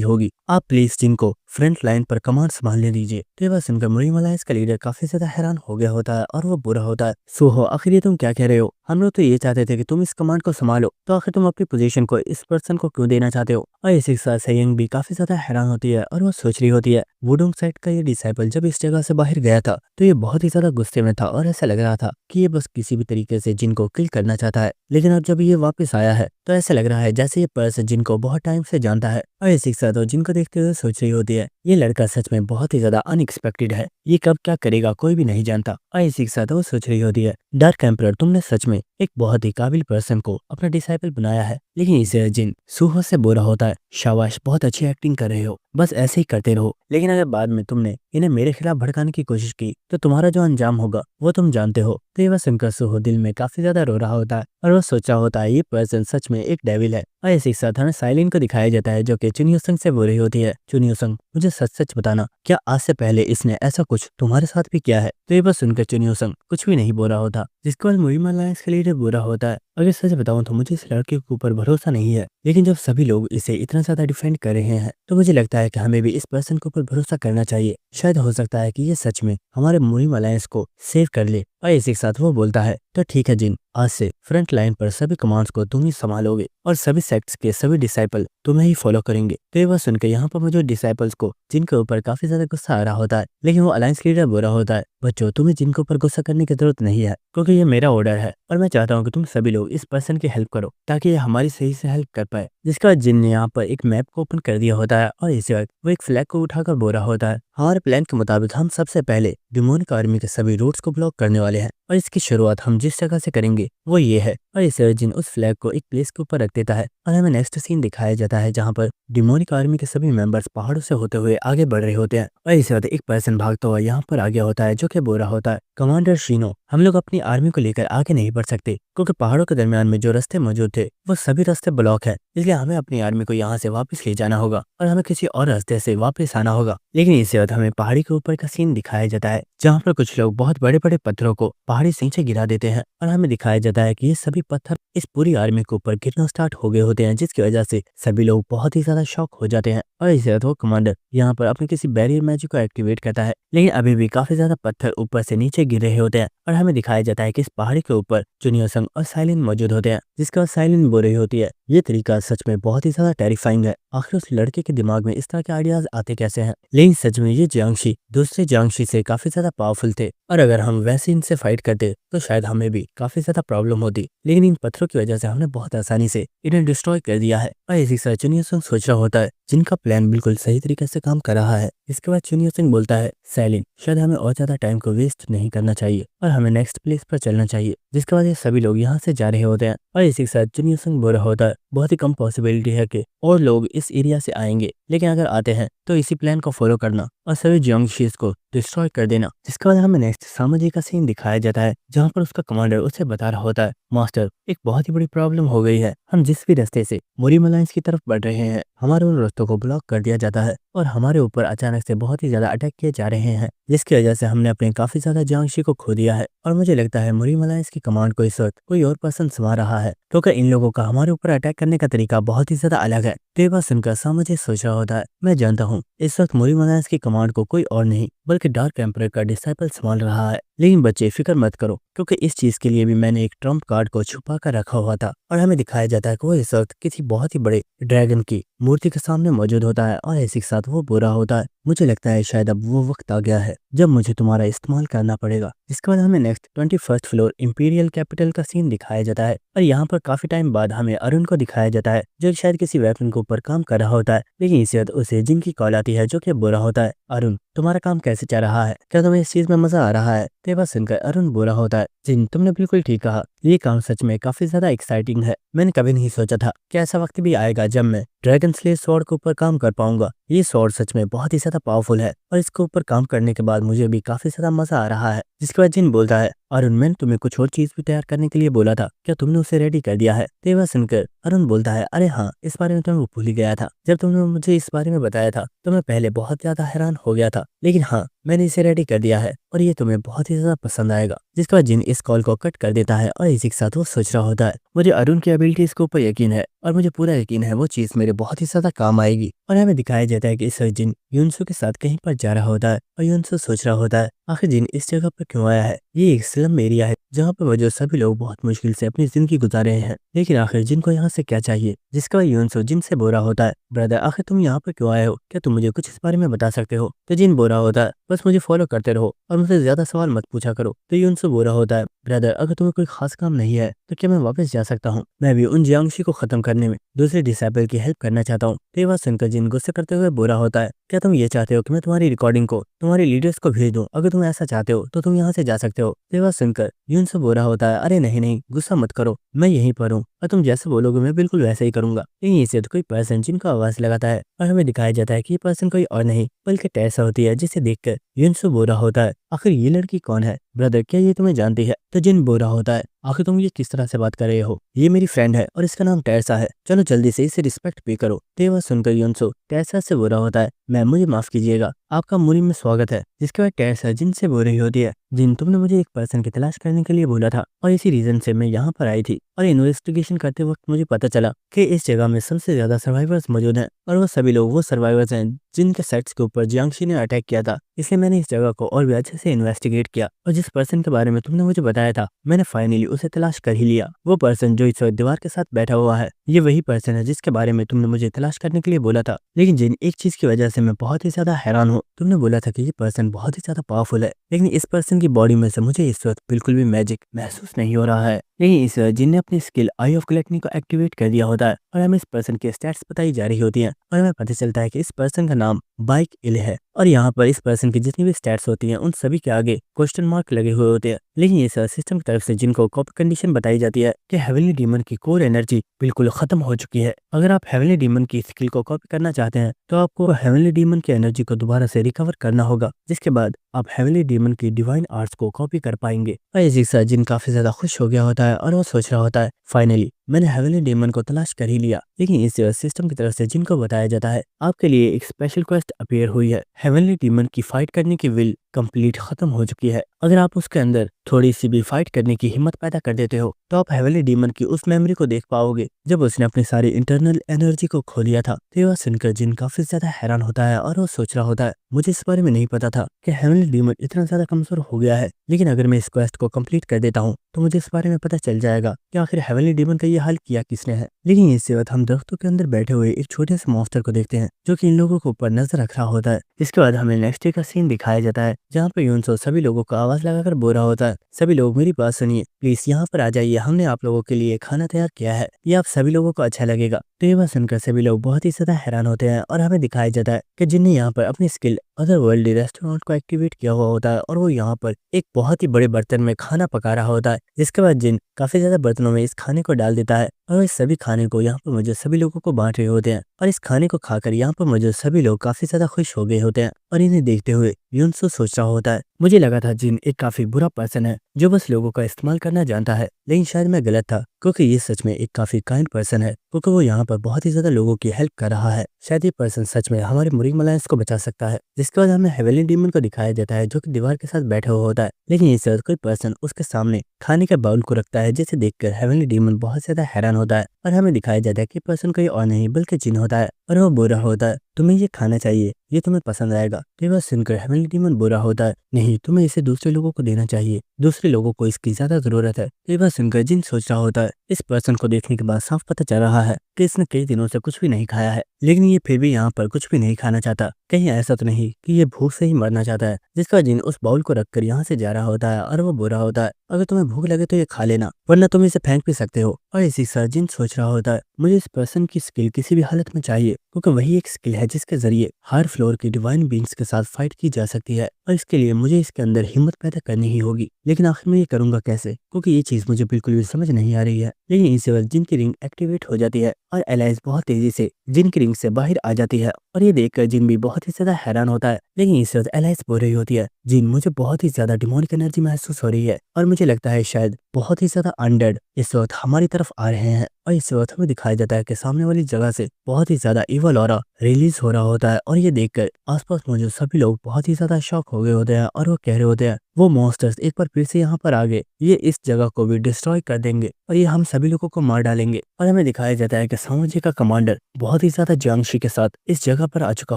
होगी। आप प्लीज जिन को फ्रंट लाइन पर कमांड संभालने दीजिए। तो ये बात सुनकर मुरीम अलायंस का लीडर काफी ज्यादा हैरान हो गया होता है और वो बुरा होता है, सूहो, आखिर ये तुम क्या कह रहे हो? हम लोग तो ये चाहते थे कि तुम इस कमांड को संभालो, तो आखिर तुम अपनी पोजीशन को इस पर्सन को क्यों देना चाहते हो? और इसी के साथ सेयंग भी काफी ज्यादा हैरान होती है और वो सोच रही होती है, वुडोंग साइड का ये डिसाइपल जब इस जगह से बाहर गया था तो ये बहुत ही ज्यादा गुस्से में था और ऐसा लग रहा था कि ये बस किसी भी तरीके से जिनको किल करना चाहता है। लेकिन अब जब ये वापस आया है तो ऐसा लग रहा है जैसे ये पर्सन जिनको बहुत टाइम से जानता है। और इसी के साथ वो जिनको देखते हुए सोच रही होती है, ये लड़का सच में बहुत ही ज्यादा अनएक्सपेक्टेड है, ये कब क्या करेगा कोई भी नहीं जानता। और इसी के साथ वो सोच रही होती है, डार्क एम्परर, तुमने सच में एक बहुत ही काबिल पर्सन को अपना डिसाइपल बनाया है। लेकिन इसे जिन सूहो से बोला होता है, शाबाश, बहुत अच्छी एक्टिंग कर रहे हो, बस ऐसे ही करते रहो। लेकिन अगर बाद में तुमने इन्हें मेरे खिलाफ भड़काने की कोशिश की तो तुम्हारा जो अंजाम होगा वो तुम जानते हो। तो ये सुनकर सूहो दिल में काफी ज्यादा रो रहा होता है और वो सोचा होता है ये पर्सन सच में एक डेविल है। और इसी के साथ हमें साइलिन को दिखाया जाता है जो कि चुनियो संग से बोल रही होती है, चुनियो संग, मुझे सच सच बताना, क्या आज से पहले इसने ऐसा कुछ तुम्हारे साथ भी किया है? तो ये बस सुनकर चुनियो संग कुछ भी नहीं बोल रहा होता, जिसके बाद मुरीम अलायंस के लीडर बुरा होता है। अगर सच बताऊं तो मुझे इस लड़के के ऊपर भरोसा नहीं है, लेकिन जब सभी लोग इसे इतना ज्यादा डिफेंड कर रहे हैं तो मुझे लगता है कि हमें भी इस पर्सन के ऊपर भरोसा करना चाहिए। शायद हो सकता है कि ये सच में हमारे मुरीम अलायंस को सेव कर ले। और इसी के साथ वो बोलता है, तो ठीक है जिन, आज से फ्रंट लाइन पर सभी कमांड्स को तुम ही संभालोगे और सभी सेक्ट्स के सभी डिसाइपल तुम्हें ही फॉलो करेंगे। तो ये बात सुनकर यहाँ पर मुझे डिसाइपल्स को जिनके ऊपर काफी ज्यादा गुस्सा आ रहा होता है, लेकिन वो अलायंस लीडर बुरा होता है, बच्चों, तुम्हें जिनके ऊपर गुस्सा करने की जरूरत नहीं है, क्योंकि ये मेरा ऑर्डर है और मैं चाहता हूँ कि तुम सभी लोग इस पर्सन की हेल्प करो ताकि ये हमारी सही से हेल्प कर पाए। जिसके बाद जिन ने यहाँ पर एक मैप को ओपन कर दिया होता है और इसी वक्त वो एक फ्लैग को उठाकर बोल रहा होता है, हमारे प्लान के मुताबिक हम सबसे पहले डिमोनिक आर्मी के सभी रूट्स को ब्लॉक करने वाले हैं और इसकी शुरुआत हम जिस जगह से करेंगे वो ये है। और इसे जिन उस फ्लैग को एक प्लेस के ऊपर रख देता है और हमें नेक्स्ट सीन दिखाया जाता है जहाँ पर डिमोनिक आर्मी के सभी मेंबर्स पहाड़ों से होते हुए आगे बढ़ रहे होते हैं। और इसी वक्त एक पर्सन भागता हुआ यहाँ पर आ गया होता है जो कि बोल रहा होता है, कमांडर शीनो, हम लोग अपनी आर्मी को लेकर आगे नहीं बढ़ सकते क्योंकि पहाड़ों के दरमियान में जो रास्ते मौजूद थे वो सभी रास्ते ब्लॉक है, इसलिए हमें अपनी आर्मी को यहाँ से वापस ले जाना होगा और हमें किसी और रास्ते से वापस आना होगा। लेकिन इसी वक्त हमें पहाड़ी के ऊपर का सीन दिखाया जाता है जहाँ पर कुछ लोग बहुत बड़े बड़े पत्थरों को पहाड़ी से नीचे गिरा देते हैं और हमें दिखाया जाता है कि ये सभी पत्थर इस पूरी आर्मी के ऊपर गिरना स्टार्ट हो गए होते हैं, जिसकी वजह से सभी लोग बहुत ही ज्यादा शॉक हो जाते हैं। और इसी वक्त वो कमांडर यहाँ पर अपने किसी बैरियर मैजिक को एक्टिवेट करता है, लेकिन अभी भी काफी ज्यादा पत्थर ऊपर से नीचे गिर रहे होते हैं और हमें दिखाया जाता है कि इस पहाड़ी के ऊपर चुनियो संग और साइलिन मौजूद होते हैं। जिसके बाद साइलिन बोल रही होती है, ये तरीका सच में बहुत ही ज्यादा टेरिफाइंग है, आखिर उस लड़के के दिमाग में इस तरह के आइडियाज आते कैसे हैं? लेकिन सच में ये जियांगशी दूसरे जियांगशी से काफी ज्यादा पावरफुल थे और अगर हम वैसे इनसे फाइट करते तो शायद हमें भी काफी ज्यादा प्रॉब्लम होती, लेकिन इन पत्थरों की वजह से हमने बहुत आसानी से इन्हें डिस्ट्रॉय कर दिया है। और इसी तरह चुनियो सिंह सोच रहा होता है जिनका प्लान बिल्कुल सही तरीके से काम कर रहा है। इसके बाद चुनियो सिंह बोलता है, साइलिन, शायद हमें और ज्यादा टाइम को वेस्ट नहीं करना चाहिए और हमें नेक्स्ट प्लेस पर चलना चाहिए। जिसके बाद ये सभी लोग यहाँ से जा रहे होते हैं और इसी के साथ चुनियो सिंह बोल रहा होता है, बहुत ही कम पॉसिबिलिटी है कि और लोग इस एरिया से आएंगे, लेकिन अगर आते हैं तो इसी प्लान को फॉलो करना और सभी जियांगशीज को डिस्ट्रॉय कर देना। जिसके बाद हमें नेक्स्ट सामाजी का सीन दिखाया जाता है जहाँ पर उसका कमांडर उसे बता रहा होता है, मास्टर, एक बहुत ही बड़ी प्रॉब्लम हो गई है, हम जिस भी रास्ते से मुरीम अलायंस की तरफ बढ़ रहे हैं हमारे उन रास्तों को ब्लॉक कर दिया जाता है और हमारे ऊपर अचानक से बहुत ही ज्यादा अटैक किए जा रहे हैं, जिसकी वजह से हमने अपने काफी ज्यादा जियांगशी को खो दिया है। और मुझे लगता है मुरीम अलायंस की कमांड को इस वक्त कोई और पर्सन संभाल रहा है, क्योंकि इन लोगों का हमारे ऊपर अटैक करने का तरीका बहुत ही ज्यादा अलग है। तो ये बात सुनकर सामाजिक सोच रहा होता है, मैं जानता हूँ इस वक्त मुरी मनास की कमांड को कोई और नहीं बल्कि डार्क एम्परर का डिसाइपल संभाल रहा है। लेकिन बच्चे फिक्र मत करो, क्योंकि इस चीज के लिए भी मैंने एक ट्रम्प कार्ड को छुपा कर रखा हुआ था और हमें दिखाया जाता है कि वो इस वक्त किसी बहुत ही बड़े ड्रैगन की मूर्ति के सामने मौजूद होता है और इसी के साथ वो बुरा होता है। मुझे लगता है शायद अब वो वक्त आ गया है जब मुझे तुम्हारा इस्तेमाल करना पड़ेगा। इसके बाद हमें next 21st floor imperial capital का सीन दिखाया जाता है और यहाँ पर काफी टाइम बाद हमें अरुण को दिखाया जाता है जो शायद किसी वेपन के ऊपर काम कर रहा होता है। लेकिन इसी वक्त उसे जिन की कॉल आती है जो कि बुरा होता है। अरुण, तुम्हारा काम कैसे चल रहा है? क्या तुम्हें इस चीज में मजा आ रहा है? तो ये बात सुनकर अरुण बुरा होता है। जिन, तुमने बिल्कुल ठीक कहा, ये काम सच में काफी ज्यादा एक्साइटिंग है। मैंने कभी नहीं सोचा था कि ऐसा वक्त भी आएगा जब मैं ड्रैगन स्लेयर स्वॉर्ड के ऊपर काम कर पाऊंगा। ये स्वॉर्ड सच में बहुत ही ज्यादा पावरफुल है और इसके ऊपर काम करने के बाद मुझे भी काफी ज्यादा मजा आ रहा है। जिसके बाद जिन बोलता है, अरुण, मैंने तुम्हें कुछ और चीज भी तैयार करने के लिए बोला था, क्या तुमने उसे रेडी कर दिया है? तो ये बात सुनकर अरुण बोलता है, अरे हाँ, इस बारे में तो मैं भूल ही गया था। जब तुमने मुझे इस बारे में बताया था तो मैं पहले बहुत ज्यादा हैरान हो गया था, लेकिन हाँ, मैंने इसे रेडी कर दिया है और ये तुम्हें बहुत ही ज्यादा पसंद आएगा। जिसके बाद जिन इस कॉल को कट कर देता है और इसी के साथ वो सोच रहा होता है, मुझे अरुण की एबिलिटीज के ऊपर यकीन है और मुझे पूरा यकीन है वो चीज मेरे बहुत ही ज्यादा काम आएगी। और हमें दिखाया जाता है कि इस वक्त जिन युनसो के साथ कहीं पर जा रहा होता है और युनसो सोच रहा होता है, आखिर जिन इस जगह पर क्यों आया है? ये एक स्लम एरिया है जहाँ पर वजह सभी लोग बहुत मुश्किल से अपनी जिंदगी गुजार रहे हैं, लेकिन आखिर जिन को यहाँ से क्या चाहिए? जिसका युनसो जिन से बोरा होता है, ब्रदर, आखिर तुम यहाँ पर क्यों आए हो? क्या तुम मुझे कुछ इस बारे में बता सकते हो? तो जिन बोरा होता है, बस मुझे फॉलो करते रहो और मुझसे ज्यादा सवाल मत पूछा करो। तो युनसो बोरा होता है, ब्रदर, अगर तुम्हें कोई खास काम नहीं है तो क्या मैं वापस जा सकता हूँ? मैं भी उन जियांगशी को खत्म करने में दूसरे डिसाइपल की हेल्प करना चाहता हूँ। तो ये बात सुनकर जिन गुस्से करते हुए बुरा होता है, क्या तुम ये चाहते हो कि मैं तुम्हारी रिकॉर्डिंग को तुम्हारे लीडर्स को भेज दूं? अगर तुम ऐसा चाहते हो तो तुम यहाँ से जा सकते हो। तो ये बात सुनकर युनसो बुरा होता है, अरे नहीं नहीं, गुस्सा मत करो, मैं यहीं पर हूँ और तुम जैसे बोलोगे मैं बिल्कुल वैसे ही करूंगा। लेकिन इसे तो कोई पर्सन जिनको आवाज लगाता है और हमें दिखाया जाता है कि ये पर्सन कोई और नहीं बल्कि टेसा होती है, जिसे देखकर युनसो बुरा होता है, आखिर ये लड़की कौन है? ब्रदर, क्या ये तुम्हें जानती है? तो जिन बुरा होता है, आखिर तुम ये किस तरह से बात कर रहे हो? ये मेरी फ्रेंड है और इसका नाम टेसा है, चलो जल्दी से इसे रिस्पेक्ट पे करो। तो ये बात सुनकर युनसो टेसा से बुरा होता है, मैम मुझे माफ कीजिएगा, आपका मुरी में स्वागत है। जिसके बाद टेसा जिन से बोल रही होती है, जिन, तुमने मुझे एक पर्सन की तलाश करने के लिए बोला था और इसी रीजन से मैं यहाँ पर आई थी और इन्वेस्टिगेशन करते वक्त मुझे पता चला कि इस जगह में सबसे ज्यादा सर्वाइवर्स मौजूद हैं और वो सभी लोग वो सर्वाइवर्स हैं जिनके सेट्स के ऊपर जियांगशी ने अटैक किया था। इसलिए मैंने इस जगह को और भी अच्छे से इन्वेस्टिगेट किया और जिस पर्सन के बारे में तुमने मुझे बताया था मैंने फाइनली उसे तलाश कर ही लिया। वो पर्सन जो इस वक्त दीवार के साथ बैठा हुआ है, ये वही पर्सन है जिसके बारे में तुमने मुझे तलाश करने के लिए बोला था। लेकिन जिन, एक चीज की वजह से मैं बहुत ही ज्यादा हैरान हूँ। तुमने बोला था कि ये पर्सन बहुत ही ज्यादा पावरफुल है, लेकिन इस पर्सन की बॉडी में से मुझे इस वक्त बिल्कुल भी मैजिक महसूस नहीं हो रहा है। लेकिन इस जिन ने अपनी स्किल आई ऑफ ग्लैटनी को एक्टिवेट कर दिया होता है और हमें इस पर्सन की स्टैट्स बताई जा रही होती हैं और हमें पता चलता है कि इस पर्सन का नाम बाइक इल है और यहाँ पर इस पर्सन की जितनी भी स्टैट्स होती हैं उन सभी के आगे क्वेश्चन मार्क लगे हुए होते हैं। लेकिन इस सिस्टम की तरफ से जिनको कॉपी कंडीशन बताई जाती है कि हेवनली डीमन की कोर एनर्जी बिल्कुल खत्म हो चुकी है। अगर आप हेवनली डीमन की स्किल को कॉपी करना चाहते हैं तो आपको हेवनली डीमन की एनर्जी को दोबारा से रिकवर करना होगा, जिसके बाद आप हेवनली डीमन की डिवाइन आर्ट्स को कॉपी कर पाएंगे। और इसी के साथ जिन काफी ज्यादा खुश हो गया होता है और वो सोच रहा होता है, फाइनली मैंने हेवनली डीमन को तलाश कर ही लिया। लेकिन इस सिस्टम की तरफ से जिनको बताया जाता है, आपके लिए एक स्पेशल क्वेस्ट अपीयर हुई है। हेवनली डीमन की फाइट करने की विल कंप्लीट खत्म हो चुकी है। अगर आप उसके अंदर थोड़ी सी भी फाइट करने की हिम्मत पैदा कर देते हो तो आप हेवनली डीमन की उस मेमोरी को देख पाओगे जब उसने अपनी सारी इंटरनल एनर्जी को खो लिया था। तो यह सुनकर जिन काफी ज्यादा हैरान होता है और वो सोच रहा होता है, मुझे इस बारे में नहीं पता था कि हेवनली डीमन इतना ज्यादा कमजोर हो गया है, लेकिन अगर मैं इस क्वेस्ट को कंप्लीट कर देता हूँ तो मुझे इस बारे में पता चल जाएगा कि आखिर हेवनली डीमन का ये हाल किया किसने है। लेकिन इससे वक्त हम दरख्तों के अंदर बैठे हुए एक छोटे से मॉन्स्टर को देखते हैं जो कि इन लोगों के ऊपर नजर रख रहा होता है। इसके बाद हमें नेक्स्ट डे का सीन दिखाया जाता है जहाँ पर यूनसो सभी लोगों को आवाज लगाकर बोल रहा होता है, सभी लोग मेरी बात सुनिए, प्लीज यहाँ पर आ जाइए, हमने आप लोगों के लिए खाना तैयार किया है, ये आप सभी लोगों को अच्छा लगेगा। तो ये बात सुनकर सभी लोग बहुत ही ज्यादा हैरान होते हैं और हमें दिखाया जाता है कि जिनने यहाँ पर अपनी स्किल अदर वर्ल्ड रेस्टोरेंट को एक्टिवेट किया हुआ होता है और वो यहाँ पर एक बहुत ही बड़े बर्तन में खाना पका रहा होता है। जिसके बाद जिन काफी ज्यादा बर्तनों में इस खाने को डाल देता है और इस सभी खाने को यहाँ पर मौजूद सभी लोगों को बांट रहे होते हैं और इस खाने को खाकर यहाँ पर मौजूद सभी लोग काफी ज्यादा खुश हो गए होते हैं। और इन्हें देखते हुए यूनसो सोच रहा होता है, मुझे लगा था जिन एक काफी बुरा पर्सन है जो बस लोगों का इस्तेमाल करना जानता है, लेकिन शायद मैं गलत था क्योंकि ये सच में एक काफी काइंड पर्सन है, क्योंकि वो यहाँ पर बहुत ही ज्यादा लोगों की हेल्प कर रहा है। शायद ये पर्सन सच में हमारे मुरीम अलायंस को बचा सकता है। जिसके बाद हमें हेवनली डीमन को दिखाया जाता है जो कि दीवार के साथ बैठा हुआ होता है, लेकिन इस वक्त कोई पर्सन उसके सामने खाने के बाउल को रखता है है जिसे देखकर हेवनली डीमन बहुत ज्यादा हैरान होता है और हमें दिखाया जाता है कि पर्सन कोई और नहीं बल्कि जिन होता है और वो बुरा होता है। तुम्हें ये खाना चाहिए, ये तुम्हें पसंद आएगा। तो ये बात सुनकर हेवनली डीमन बुरा होता है, नहीं तुम्हें इसे दूसरे लोगों को देना चाहिए, दूसरे लोगों को इसकी ज्यादा जरूरत है। तो ये बात सुनकर जिन सोच रहा होता है, इस पर्सन को देखने के बाद साफ पता चल रहा है कि इसने कई दिनों से कुछ भी नहीं खाया है, लेकिन ये फिर भी यहाँ पर कुछ भी नहीं खाना चाहता। कहीं ऐसा तो नहीं कि ये भूख से ही मरना चाहता है, जिसका जिन उस बाउल को रखकर यहाँ से जा रहा होता है और वो बुरा होता है, अगर तुम्हें भूख लगे तो ये खा लेना, वरना तुम इसे फेंक भी सकते हो। और इसी साथ जिन सोच रहा होता है, मुझे इस पर्सन की स्किल किसी भी हालत में चाहिए, क्योंकि वही एक स्किल है जिसके जरिए हायर फ्लोर की डिवाइन बींग्स के साथ फाइट की जा सकती है, और इसके लिए मुझे इसके अंदर हिम्मत पैदा करनी ही होगी। लेकिन आखिर में ये करूंगा कैसे, क्योंकि ये चीज मुझे बिल्कुल भी समझ नहीं आ रही है। लेकिन इसी वक्त जिन की रिंग एक्टिवेट हो जाती है और एलाइस बहुत तेजी से जिन की रिंग से बाहर आ जाती है, और ये देखकर जिन भी बहुत ही ज्यादा हैरान होता है। लेकिन इस वक्त एलाइस बोल रही होती है, जिन मुझे बहुत ही ज्यादा डिमोनिक एनर्जी महसूस हो रही है और मुझे लगता है शायद बहुत ही ज्यादा अनडेड इस वक्त हमारी तरफ आ रहे हैं। और इस वक्त हमें दिखाया जाता है कि सामने वाली जगह से बहुत ही ज्यादा इवल ऑरा रिलीज हो रहा होता है, और ये देखकर आसपास मौजूद सभी लोग बहुत ही ज्यादा शॉक हो गए होते हैं और वो कह रहे होते हैं वो मॉन्स्टर्स एक बार फिर से यहाँ पर आ गए, ये इस जगह को भी डिस्ट्रॉय कर देंगे और ये हम सभी लोगों को मार डालेंगे। और हमें दिखाया जाता है कि साम्राज्य का कमांडर बहुत ही ज्यादा जियांगशी के साथ इस जगह पर आ चुका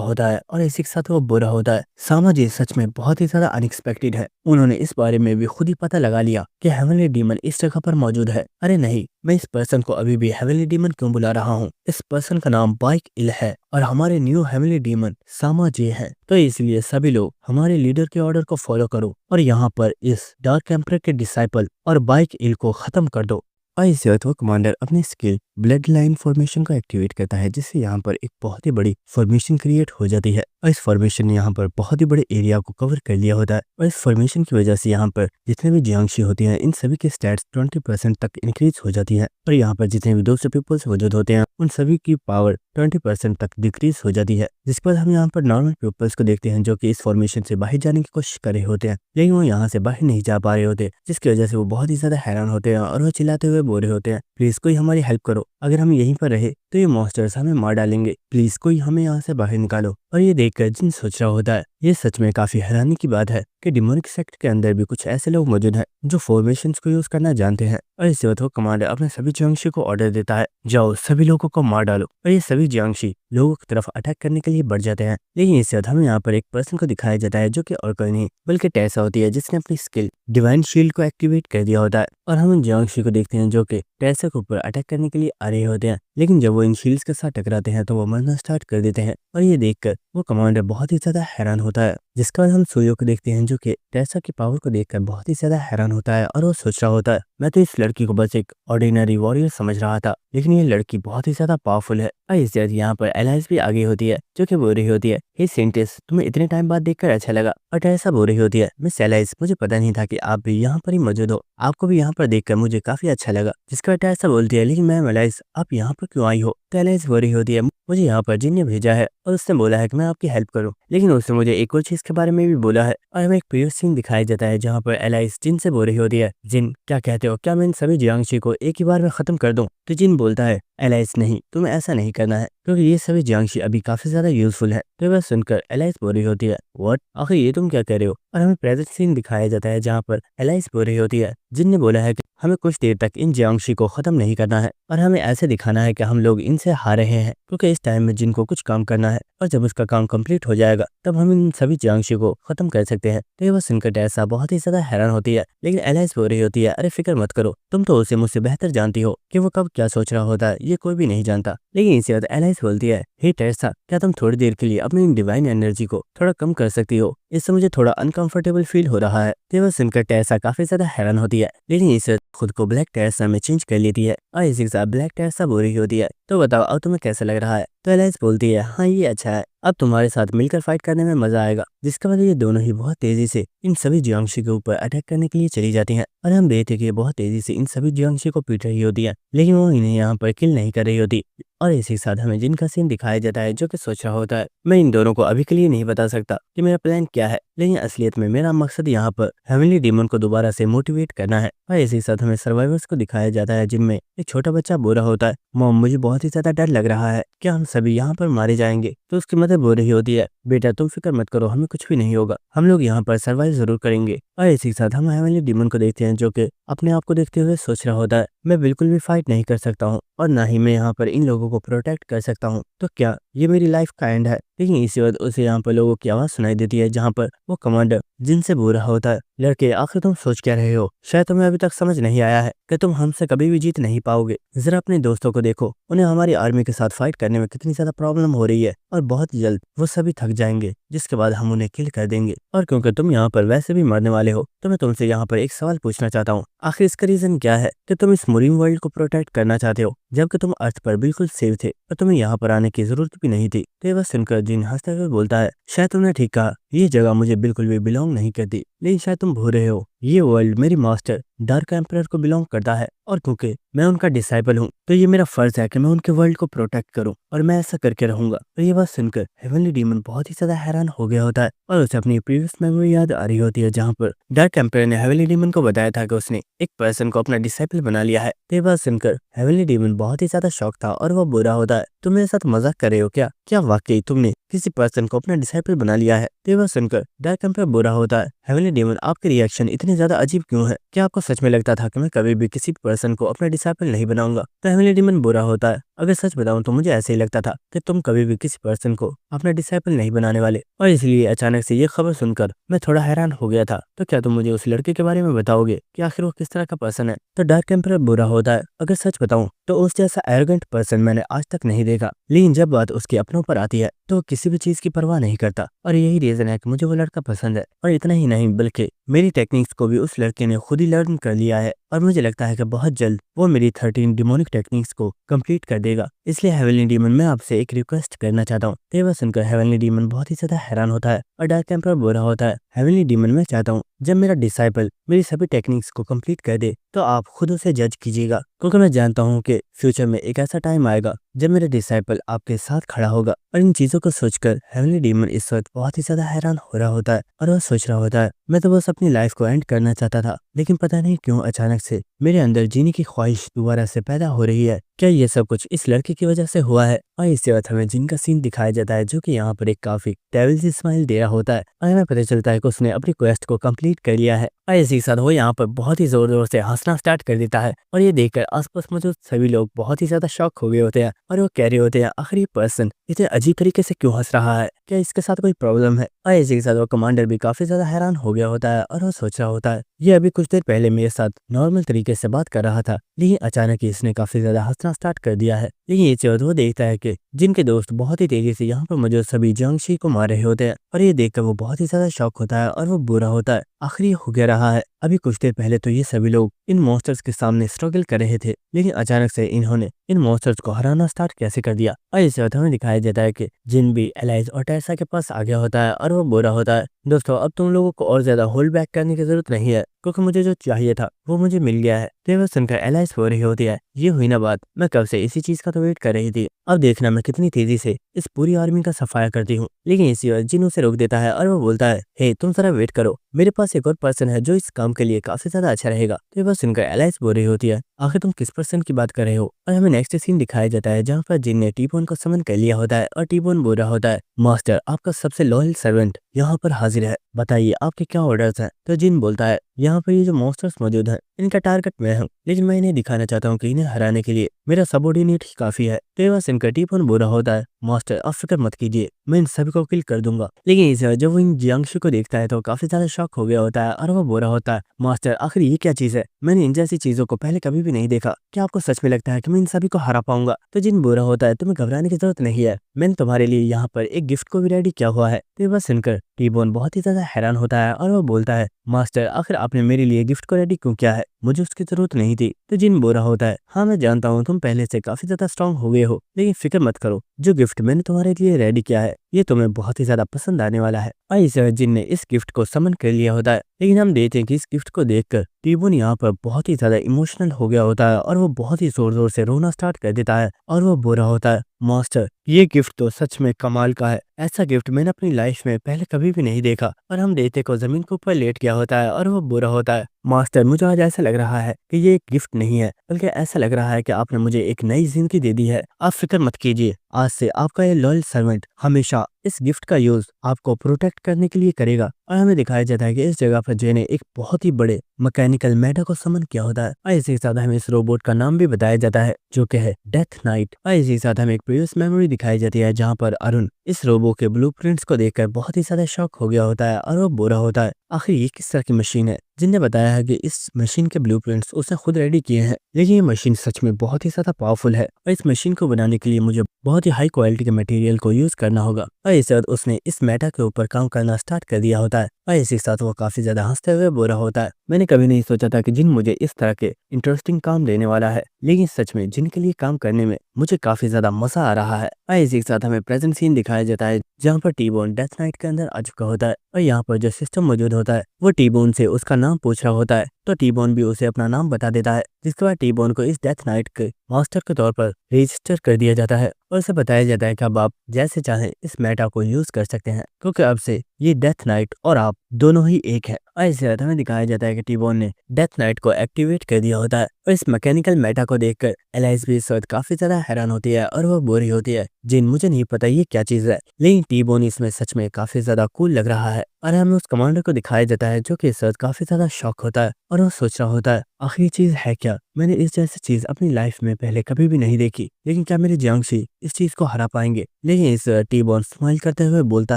होता है और इसी के साथ वो बुरा होता है। साम्राज्य सच में बहुत ही ज्यादा अनएक्सपेक्टेड है, उन्होंने इस बारे में भी खुद ही पता लगा लिया कि हेवनली डीमन इस जगह पर मौजूद है। अरे नहीं, मैं इस पर्सन को अभी भी हेवनली डीमन क्यों बुला रहा हूँ? इस पर्सन का नाम बाइक इल है और हमारे न्यू हेवनली डीमन सामाजे है, तो इसलिए सभी लोग हमारे लीडर के ऑर्डर को फॉलो करो और यहाँ पर इस डार्क एम्पर के डिसाइपल और बाइक इल को खत्म कर दो। और इस वक्त वो कमांडर अपनी स्किल ब्लड लाइन फॉर्मेशन को एक्टिवेट करता है, जिससे यहाँ पर एक बहुत ही बड़ी फॉर्मेशन क्रिएट हो जाती है और इस फॉर्मेशन ने यहाँ पर बहुत ही बड़े एरिया को कवर कर लिया होता है। और इस फॉर्मेशन की वजह से यहाँ पर जितने भी जियांगशी होती हैं इन सभी के स्टैट्स 20% तक इंक्रीज हो जाती है, और यहाँ पर जितने भी दूसरे पीपल्स मौजूद होते हैं उन सभी की पावर 20% तक डिक्रीज हो जाती है। जिसके बाद हम यहाँ पर नॉर्मल पीपल्स को देखते हैं जो कि इस फॉर्मेशन से बाहर जाने की कोशिश कर रहे होते हैं, लेकिन वो यहाँ से बाहर नहीं जा पा रहे होते, जिसकी वजह से वो बहुत ही ज्यादा हैरान होते हैं और वो चिल्लाते हुए बोल रहे होते हैं, प्लीज कोई हमारी हेल्प करो, अगर हम यहीं पर रहे तो ये मॉन्स्टर्स हमें मार डालेंगे, प्लीज कोई हमें यहाँ से बाहर निकालो। और ये देखकर जिन सोच रहा होता है ये सच में काफी हैरानी की बात है कि डिमोनिक सेक्ट के अंदर भी कुछ ऐसे लोग मौजूद हैं जो फॉर्मेशंस को यूज करना जानते हैं। और इस वक्त वो कमांडर अपने सभी जियांगशी को ऑर्डर देता है, जाओ सभी लोगों को मार डालो। और ये सभी जियांगशी लोगों की तरफ अटैक करने के लिए बढ़ जाते हैं। लेकिन इस वक्त हमें यहाँ पर एक पर्सन को दिखाया जाता है जो कि और कोई नहीं बल्कि टेसा होती है, जिसने अपनी स्किल डिवाइन शील्ड को एक्टिवेट कर दिया होता है। और हम उन जियांगशी को देखते हैं जो कि टेसा के ऊपर अटैक करने के लिए आ रहे होते हैं, लेकिन जब वो इन शील्ड्स के साथ टकराते हैं तो वो मरना स्टार्ट कर देते हैं। और ये देखकर वो कमांडर बहुत ही ज्यादा हैरान होता है। जिसके बाद हम सूर्य को देखते हैं जो कि टेसा की पावर को देखकर बहुत ही ज्यादा हैरान होता है और वो सोच रहा होता है, मैं तो इस लड़की को बस एक ऑर्डिनरी वॉरियर समझ रहा था, लेकिन ये लड़की बहुत ही ज्यादा पावरफुल है। और इस वक्त यहाँ पर एलाइस भी आगे होती है जो कि बोल रही होती है, हे सेंटिस तुम्हें इतने टाइम बाद देखकर अच्छा लगा। और टेसा बोल रही होती है, मिस एलाइस मुझे पता नहीं था कि आप भी यहाँ पर ही मौजूद हो, आपको भी यहाँ पर देखकर मुझे काफी अच्छा लगा। जिसका टेसा बोलती है, लेकिन मैम एलाइस आप यहाँ पर क्यों आई हो? तो एलाइस बोल रही होती है, मुझे यहाँ पर जिन ने भेजा है और उसने बोला है कि मैं आपकी हेल्प करूँ, लेकिन उसने मुझे एक और चीज के बारे में भी बोला है। और हमें एक प्रीवियस सीन दिखाया जाता है जहाँ पर एलाइस जिन से बोल रही होती है, जिन क्या कहते हो, क्या मैं इन सभी जियांगशी को एक ही बार में खत्म कर दूं? तो जिन बोलता है, एलाइस नहीं, तुम्हें ऐसा नहीं करना है क्योंकि ये सभी जियांगशी अभी काफी ज्यादा यूजफुल है। तो वह सुनकर एलाइस बोल रही होती है, व्हाट, आखिर ये तुम क्या कह रहे हो? और हमें प्रेजेंट सीन दिखाया जाता है जहाँ पर एलाइस बोल रही होती है, जिन ने बोला है कि हमें कुछ देर तक इन जियांगशी को खत्म नहीं करना है और हमें ऐसे दिखाना है कि हम लोग इनसे हार रहे हैं, क्योंकि इस टाइम में जिनको कुछ काम करना है और जब उसका काम कंप्लीट हो जाएगा तब हम इन सभी जियांगशी को खत्म कर सकते हैं। तो ये बस सुनकर टेसा बहुत ही ज्यादा हैरान होती है, लेकिन एलाइस बोल रही होती है, अरे फिक्र मत करो, तुम तो उसे मुझसे बेहतर जानती हो कि वो कब क्या सोच रहा होता है, ये कोई भी नहीं जानता। लेकिन इसी वक्त एलाइस बोलती है, हे टेसा क्या तुम थोड़ी देर के लिए अपनी डिवाइन एनर्जी को थोड़ा कम कर सकती हो? इससे मुझे थोड़ा अनकंफर्टेबल फील हो रहा है। तो बस सुनकर टेसा काफी ज्यादा हैरान होती है, लेकिन इस वक्त खुद को ब्लैक टेसा में चेंज कर लेती है और इसी के साथ ब्लैक टेसा बोल रही होती है, तो बताओ अब तुम्हें कैसा लग रहा है? तो एलाइस बोलती है, हाँ ये अच्छा है, अब तुम्हारे साथ मिलकर फाइट करने में मजा आएगा। जिसके बाद ये दोनों ही बहुत तेजी से इन सभी जियांगशी के ऊपर अटैक करने के लिए चली जाती हैं और हम देखते कि ये बहुत तेजी से इन सभी जियांगशी को पीट रही होती है, लेकिन वो इन्हें यहाँ पर किल नहीं कर रही होती। और इसी के साथ हमें जिन का सीन दिखाया जाता है जो कि सोच रहा होता है, मैं इन दोनों को अभी के लिए नहीं बता सकता कि मेरा प्लान क्या है, लेकिन असलियत में मेरा मकसद यहाँ पर हेवनली डीमन को दोबारा से मोटिवेट करना है। और इसी के साथ हमें सर्वाइवर्स को दिखाया जाता है जिनमें एक छोटा बच्चा बोल रहा होता है, मॉम मुझे बहुत ही ज्यादा डर लग रहा है, क्या हम सभी यहाँ पर मारे जाएंगे? तो उसकी मदर बोल रही होती है, बेटा तुम फिक्र मत करो, हमें कुछ भी नहीं होगा, हम लोग यहाँ पर सर्वाइव जरूर करेंगे। और इसी के साथ हम हेवनली डीमन को देखते हैं जो कि अपने आप को देखते हुए सोच रहा होता है, मैं बिल्कुल भी फाइट नहीं कर सकता हूँ और ना ही मैं यहाँ पर इन लोगों को प्रोटेक्ट कर सकता हूँ, तो क्या ये मेरी लाइफ का एंड है। लेकिन इसी वक्त उसे यहाँ पर लोगों की आवाज सुनाई देती है जहाँ पर वो कमांडर जिनसे बोल रहा होता है, लड़के आखिर तुम सोच क्या रहे हो, शायद तुम्हें अभी तक समझ नहीं आया है कि तुम हमसे कभी भी जीत नहीं पाओगे। जरा अपने दोस्तों को देखो, उन्हें हमारी आर्मी के साथ फाइट करने में कितनी ज्यादा प्रॉब्लम हो रही है और बहुत जल्द वो सभी थक जाएंगे, जिसके बाद हम उन्हें किल कर देंगे। और क्योंकि तुम यहाँ पर वैसे भी मरने वाले हो, तो मैं तुमसे यहाँ पर एक सवाल पूछना चाहता हूँ, आखिर इसका रीजन क्या है कि तुम इस मुरीम वर्ल्ड को प्रोटेक्ट करना चाहते हो जबकि तुम अर्थ पर बिल्कुल सेफ थे और तुम्हें यहाँ पर आने की जरूरत भी नहीं थी। तो ये बस सुनकर जिन हंसते हुए बोलता है, शायद तुमने ठीक कहा, ये जगह मुझे बिल्कुल भी बिलोंग नहीं करती, लेकिन शायद तुम भूल रहे हो ये वर्ल्ड मेरी मास्टर डार्क एम्परर को बिलोंग करता है और क्योंकि मैं उनका डिसाइपल हूँ तो ये मेरा फर्ज है कि मैं उनके वर्ल्ड को प्रोटेक्ट करूँ और मैं ऐसा करके रहूंगा। तो ये बात सुनकर हेवनली डीमन बहुत ही ज्यादा हैरान हो गया होता है और उसे अपनी प्रीवियस मेमोरी याद आ रही होती है जहाँ पर डार्क एम्परर ने हेवनली डीमन को बताया था कि उसने एक पर्सन को अपना डिसाइपल बना लिया है। तो ये बात सुनकर हेवनली डीमन बहुत ही ज्यादा शौक था और वो बुरा होता है, तुम मेरे साथ मजाक कर रहे हो क्या वाकई तुमने किसी पर्सन को अपना डिसाइपल बना लिया है। तो वह सुनकर डार्क एम्परर बुरा होता है, हेवनली डीमन आपके रिएक्शन इतने ज्यादा अजीब क्यों है, क्या आपको सच में लगता था कि मैं कभी भी किसी पर्सन को अपना डिसाइपल नहीं बनाऊंगा। तो हेवनली डीमन बुरा होता है, अगर सच बताऊं तो मुझे ऐसे ही लगता था कि तुम कभी भी किसी पर्सन को अपना डिसाइपल नहीं बनाने वाले, और इसलिए अचानक से ये खबर सुनकर मैं थोड़ा हैरान हो गया था। तो क्या तुम मुझे उस लड़के के बारे में बताओगे कि आखिर वो किस तरह का पर्सन है। तो डार्क एम्परर बुरा होता है, अगर सच बताऊं तो उस जैसा एरोगेंट पर्सन मैंने आज तक नहीं देखा, लेकिन जब बात उसके अपनों पर आती है तो किसी भी चीज की परवाह नहीं करता और यही रीजन है कि मुझे वो लड़का पसंद है। और इतना ही नहीं बल्कि मेरी टेक्निक्स को भी उस लड़के ने खुद ही लर्न कर लिया है और मुझे लगता है कि बहुत जल्द वो मेरी 13 डिमोनिक टेक्निक्स को कंप्लीट कर देगा। इसलिए हेवनली डीमन मैं आपसे एक रिक्वेस्ट करना चाहता हूँ। तो वह सुनकर हेवनली डीमन बहुत ही ज्यादा हैरान होता है और डार्क एम्परर बुरा होता है, हेवनली डीमन मैं चाहता हूँ जब मेरा डिसाइपल मेरी सभी टेक्निक्स को कंप्लीट कर दे तो आप खुद उसे जज कीजिएगा, क्योंकि मैं जानता हूँ कि फ्यूचर में एक ऐसा टाइम आएगा जब मेरा डिसाइपल आपके साथ खड़ा होगा। और इन चीजों को सोचकर हेवनली डीमन इस वक्त बहुत ही ज्यादा हैरान हो रहा होता है और वह सोच रहा होता है, मैं तो बस अपनी लाइफ को एंड करना चाहता था, लेकिन पता नहीं क्यों अचानक से मेरे अंदर जीने की ख्वाहिश दोबारा से पैदा हो रही है। क्या ये सब कुछ इस लड़के की वजह से हुआ है। और इसके बाद हमें जिन का सीन दिखाया जाता है जो कि यहाँ पर एक काफी डेविल सी स्माइल दे रहा होता है और हमें पता चलता है कि उसने अपनी क्वेस्ट को कंप्लीट कर लिया है। और इसी के साथ वो यहाँ पर बहुत ही जोर जोर से हंसना स्टार्ट कर देता है और ये देखकर आसपास मौजूद सभी लोग बहुत ही ज्यादा शॉक हो गए होते हैं और वो कह रहे होते हैं, आखिर ये पर्सन इतने अजीब तरीके से क्यों हंस रहा है, क्या इसके साथ कोई प्रॉब्लम है। और इसी के साथ वो कमांडर भी काफी ज्यादा हैरान हो गया होता है और वो सोच रहा होता है, ये अभी कुछ देर पहले मेरे साथ नॉर्मल तरीके से बात कर रहा था, लेकिन अचानक ही इसने काफी ज्यादा हंसना स्टार्ट कर दिया है। लेकिन ये चीज वो देखता है कि जिनके दोस्त बहुत ही तेजी से यहाँ पर मौजूद सभी जियांगशी को मार रहे होते हैं और ये देखकर वो बहुत ही ज्यादा शॉक होता है और वो बुरा होता है, आखिर ये हो गया रहा है। अभी कुछ देर पहले तो ये सभी लोग इन मॉन्स्टर्स के सामने स्ट्रगल कर रहे थे, लेकिन अचानक से इन्होंने इन मॉन्स्टर्स को हराना स्टार्ट कैसे कर दिया। और इस बात हमें दिखाया जाता है कि जिन भी एलाइज और टैसा के पास आ गया होता है और वो बुरा होता है, दोस्तों अब तुम लोगों को और ज्यादा होल्ड बैक करने की जरूरत नहीं है, क्योंकि मुझे जो चाहिए था वो मुझे मिल गया है। तो वह सुनकर एलाइज हो रही होती है, ये हुई ना बात, मैं कब से इसी चीज का तो वेट कर रही थी, अब देखना मैं कितनी तेजी से इस पूरी आर्मी का सफाया करती हूँ। लेकिन इसी वक्त जिन उसे रोक देता है और वो बोलता है, हे तुम जरा वेट करो, मेरे पास एक और पर्सन है जो इस काम के लिए काफी ज्यादा अच्छा रहेगा। तो वह सुनकर एलाइज बोल रही होती है, आखिर तुम किस पर्सन की बात कर रहे हो। और हमें नेक्स्ट सीन दिखाया जाता है जहाँ पर जिन ने टीबोन को समन कर लिया होता है और टीबोन बोल रहा होता है, मास्टर आपका सबसे लॉयल सर्वेंट यहाँ पर हाजिर है, बताइए आपके क्या ऑर्डर्स हैं। तो जिन बोलता है, यहाँ पर ये जो मॉन्स्टर्स मौजूद हैं इनका टारगेट मैं हूँ, लेकिन मैं इन्हें दिखाना चाहता हूँ कि इन्हें हराने के लिए मेरा सबऑर्डिनेट ही काफी है। तो वह सुनकर टीबोन बोल रहा होता है, मास्टर आप फिक्र मत कीजिए, मैं इन सभी को किल कर दूंगा। लेकिन इस जब वो इन जियांगशु को देखता है तो काफी ज्यादा शॉक हो गया होता है और वो बोल रहा होता है, मास्टर आखिर ये क्या चीज है, मैंने इन जैसी चीजों को पहले कभी भी नहीं देखा, क्या आपको सच में लगता है कि मैं इन सभी को हरा पाऊंगा। तो जिन बोल रहा होता है, तुम्हें घबराने की जरूरत नहीं है, मैंने तुम्हारे लिए यहाँ पर एक गिफ्ट को भी रेडी किया हुआ है। तो बस सुनकर टीबोन बहुत ही ज्यादा हैरान होता है और वो बोलता है, मास्टर आखिर आपने मेरे लिए गिफ्ट को रेडी क्यों किया है, मुझे उसकी जरूरत नहीं थी। तो जिन बोल रहा होता है, हाँ मैं जानता हूँ तुम पहले से काफी ज्यादा स्ट्रांग हो गए हो, लेकिन फिक्र मत करो, जो गिफ्ट मैंने तुम्हारे लिए रेडी किया है ये तुम्हें बहुत ही ज्यादा पसंद आने वाला है। और इस जिन ने इस गिफ्ट को समन कर लिया होता है, लेकिन हम देखते हैं कि इस गिफ्ट को देखकर टीबोन यहाँ पर बहुत ही ज्यादा इमोशनल हो गया होता है और वो बहुत ही जोर जोर से रोना स्टार्ट कर देता है और वो बोल रहा होता है, मास्टर ये गिफ्ट तो सच में कमाल का है, ऐसा गिफ्ट मैंने अपनी लाइफ में पहले कभी भी नहीं देखा। और हम देखते को जमीन के ऊपर लेट गया होता है और वो बुरा होता है, मास्टर, मुझे आज ऐसा लग रहा है कि ये एक गिफ्ट नहीं है, बल्कि ऐसा लग रहा है कि आपने मुझे एक नई जिंदगी दे दी है। आप फिक्र मत कीजिए, आज से आपका ये लॉयल सर्वेंट हमेशा इस गिफ्ट का यूज आपको प्रोटेक्ट करने के लिए करेगा। और हमें दिखाया जाता है कि इस जगह पर जे ने एक बहुत ही बड़े मैकेनिकल मेटा को समन किया होता है। और इसी के साथ हमें इस रोबोट का नाम भी बताया जाता है, जो कि है डेथ नाइट। और इसी के साथ हमें एक प्रीवियस मेमोरी दिखाई जाती है, जहाँ पर अरुण इस रोबो के ब्लूप्रिंट्स को देखकर बहुत ही ज्यादा शॉक हो गया होता है और वो बुरा होता है। आखिर ये किस तरह की मशीन है? जिनने बताया है कि इस मशीन के ब्लूप्रिंट्स उसने खुद रेडी किए हैं, लेकिन ये मशीन सच में बहुत ही ज्यादा पावरफुल है और इस मशीन को बनाने के लिए मुझे बहुत ही हाई क्वालिटी के मटेरियल को यूज करना होगा। और इस बाद उसने इस मेटा के ऊपर काम करना स्टार्ट कर दिया होता है और इसी के साथ वो काफी ज्यादा हंसते हुए बोला होता है। मैंने कभी नहीं सोचा था कि जिन मुझे इस तरह के इंटरेस्टिंग काम देने वाला है, लेकिन सच में जिन के लिए काम करने में मुझे काफी ज्यादा मजा आ रहा है। और इसी के साथ हमें प्रेजेंट सीन दिखाया जाता है, जहाँ पर टी-बोन डेथ नाइट के अंदर आ चुका होता है और यहाँ पर जो सिस्टम मौजूद होता है वो टी-बोन से उसका नाम पूछ रहा होता है। तो टी-बोन भी उसे अपना नाम बता देता है, जिसके बाद टी-बोन को इस डेथ नाइट के मास्टर के तौर पर रजिस्टर कर दिया जाता है और उसे बताया जाता है कि अब आप जैसे चाहें इस मेटा को यूज कर सकते हैं, क्योंकि अब से ये डेथ नाइट और आप दोनों ही एक है। और इसी तरह हमें दिखाया जाता है कि टी-बोन ने डेथ नाइट को एक्टिवेट कर दिया होता है और इस मैकेनिकल मेटा को देखकर एलाइस भी इस वक्त काफी ज्यादा हैरान होती है और वो बोरी होती है। जिन मुझे नहीं पता ये क्या चीज है, लेकिन टी-बोन इसमें सच में काफी ज्यादा कूल लग रहा है। और हमें उस कमांडर को दिखाया जाता है, जो कि इस वक्त काफी ज्यादा शॉक होता है और वो सोच रहा होता है आखिर ये चीज है क्या? मैंने इस जैसी चीज अपनी लाइफ में पहले कभी भी नहीं देखी, लेकिन क्या मेरे जियांगशी इस चीज को हरा पाएंगे? लेकिन इस टी-बोन स्माइल करते हुए बोलता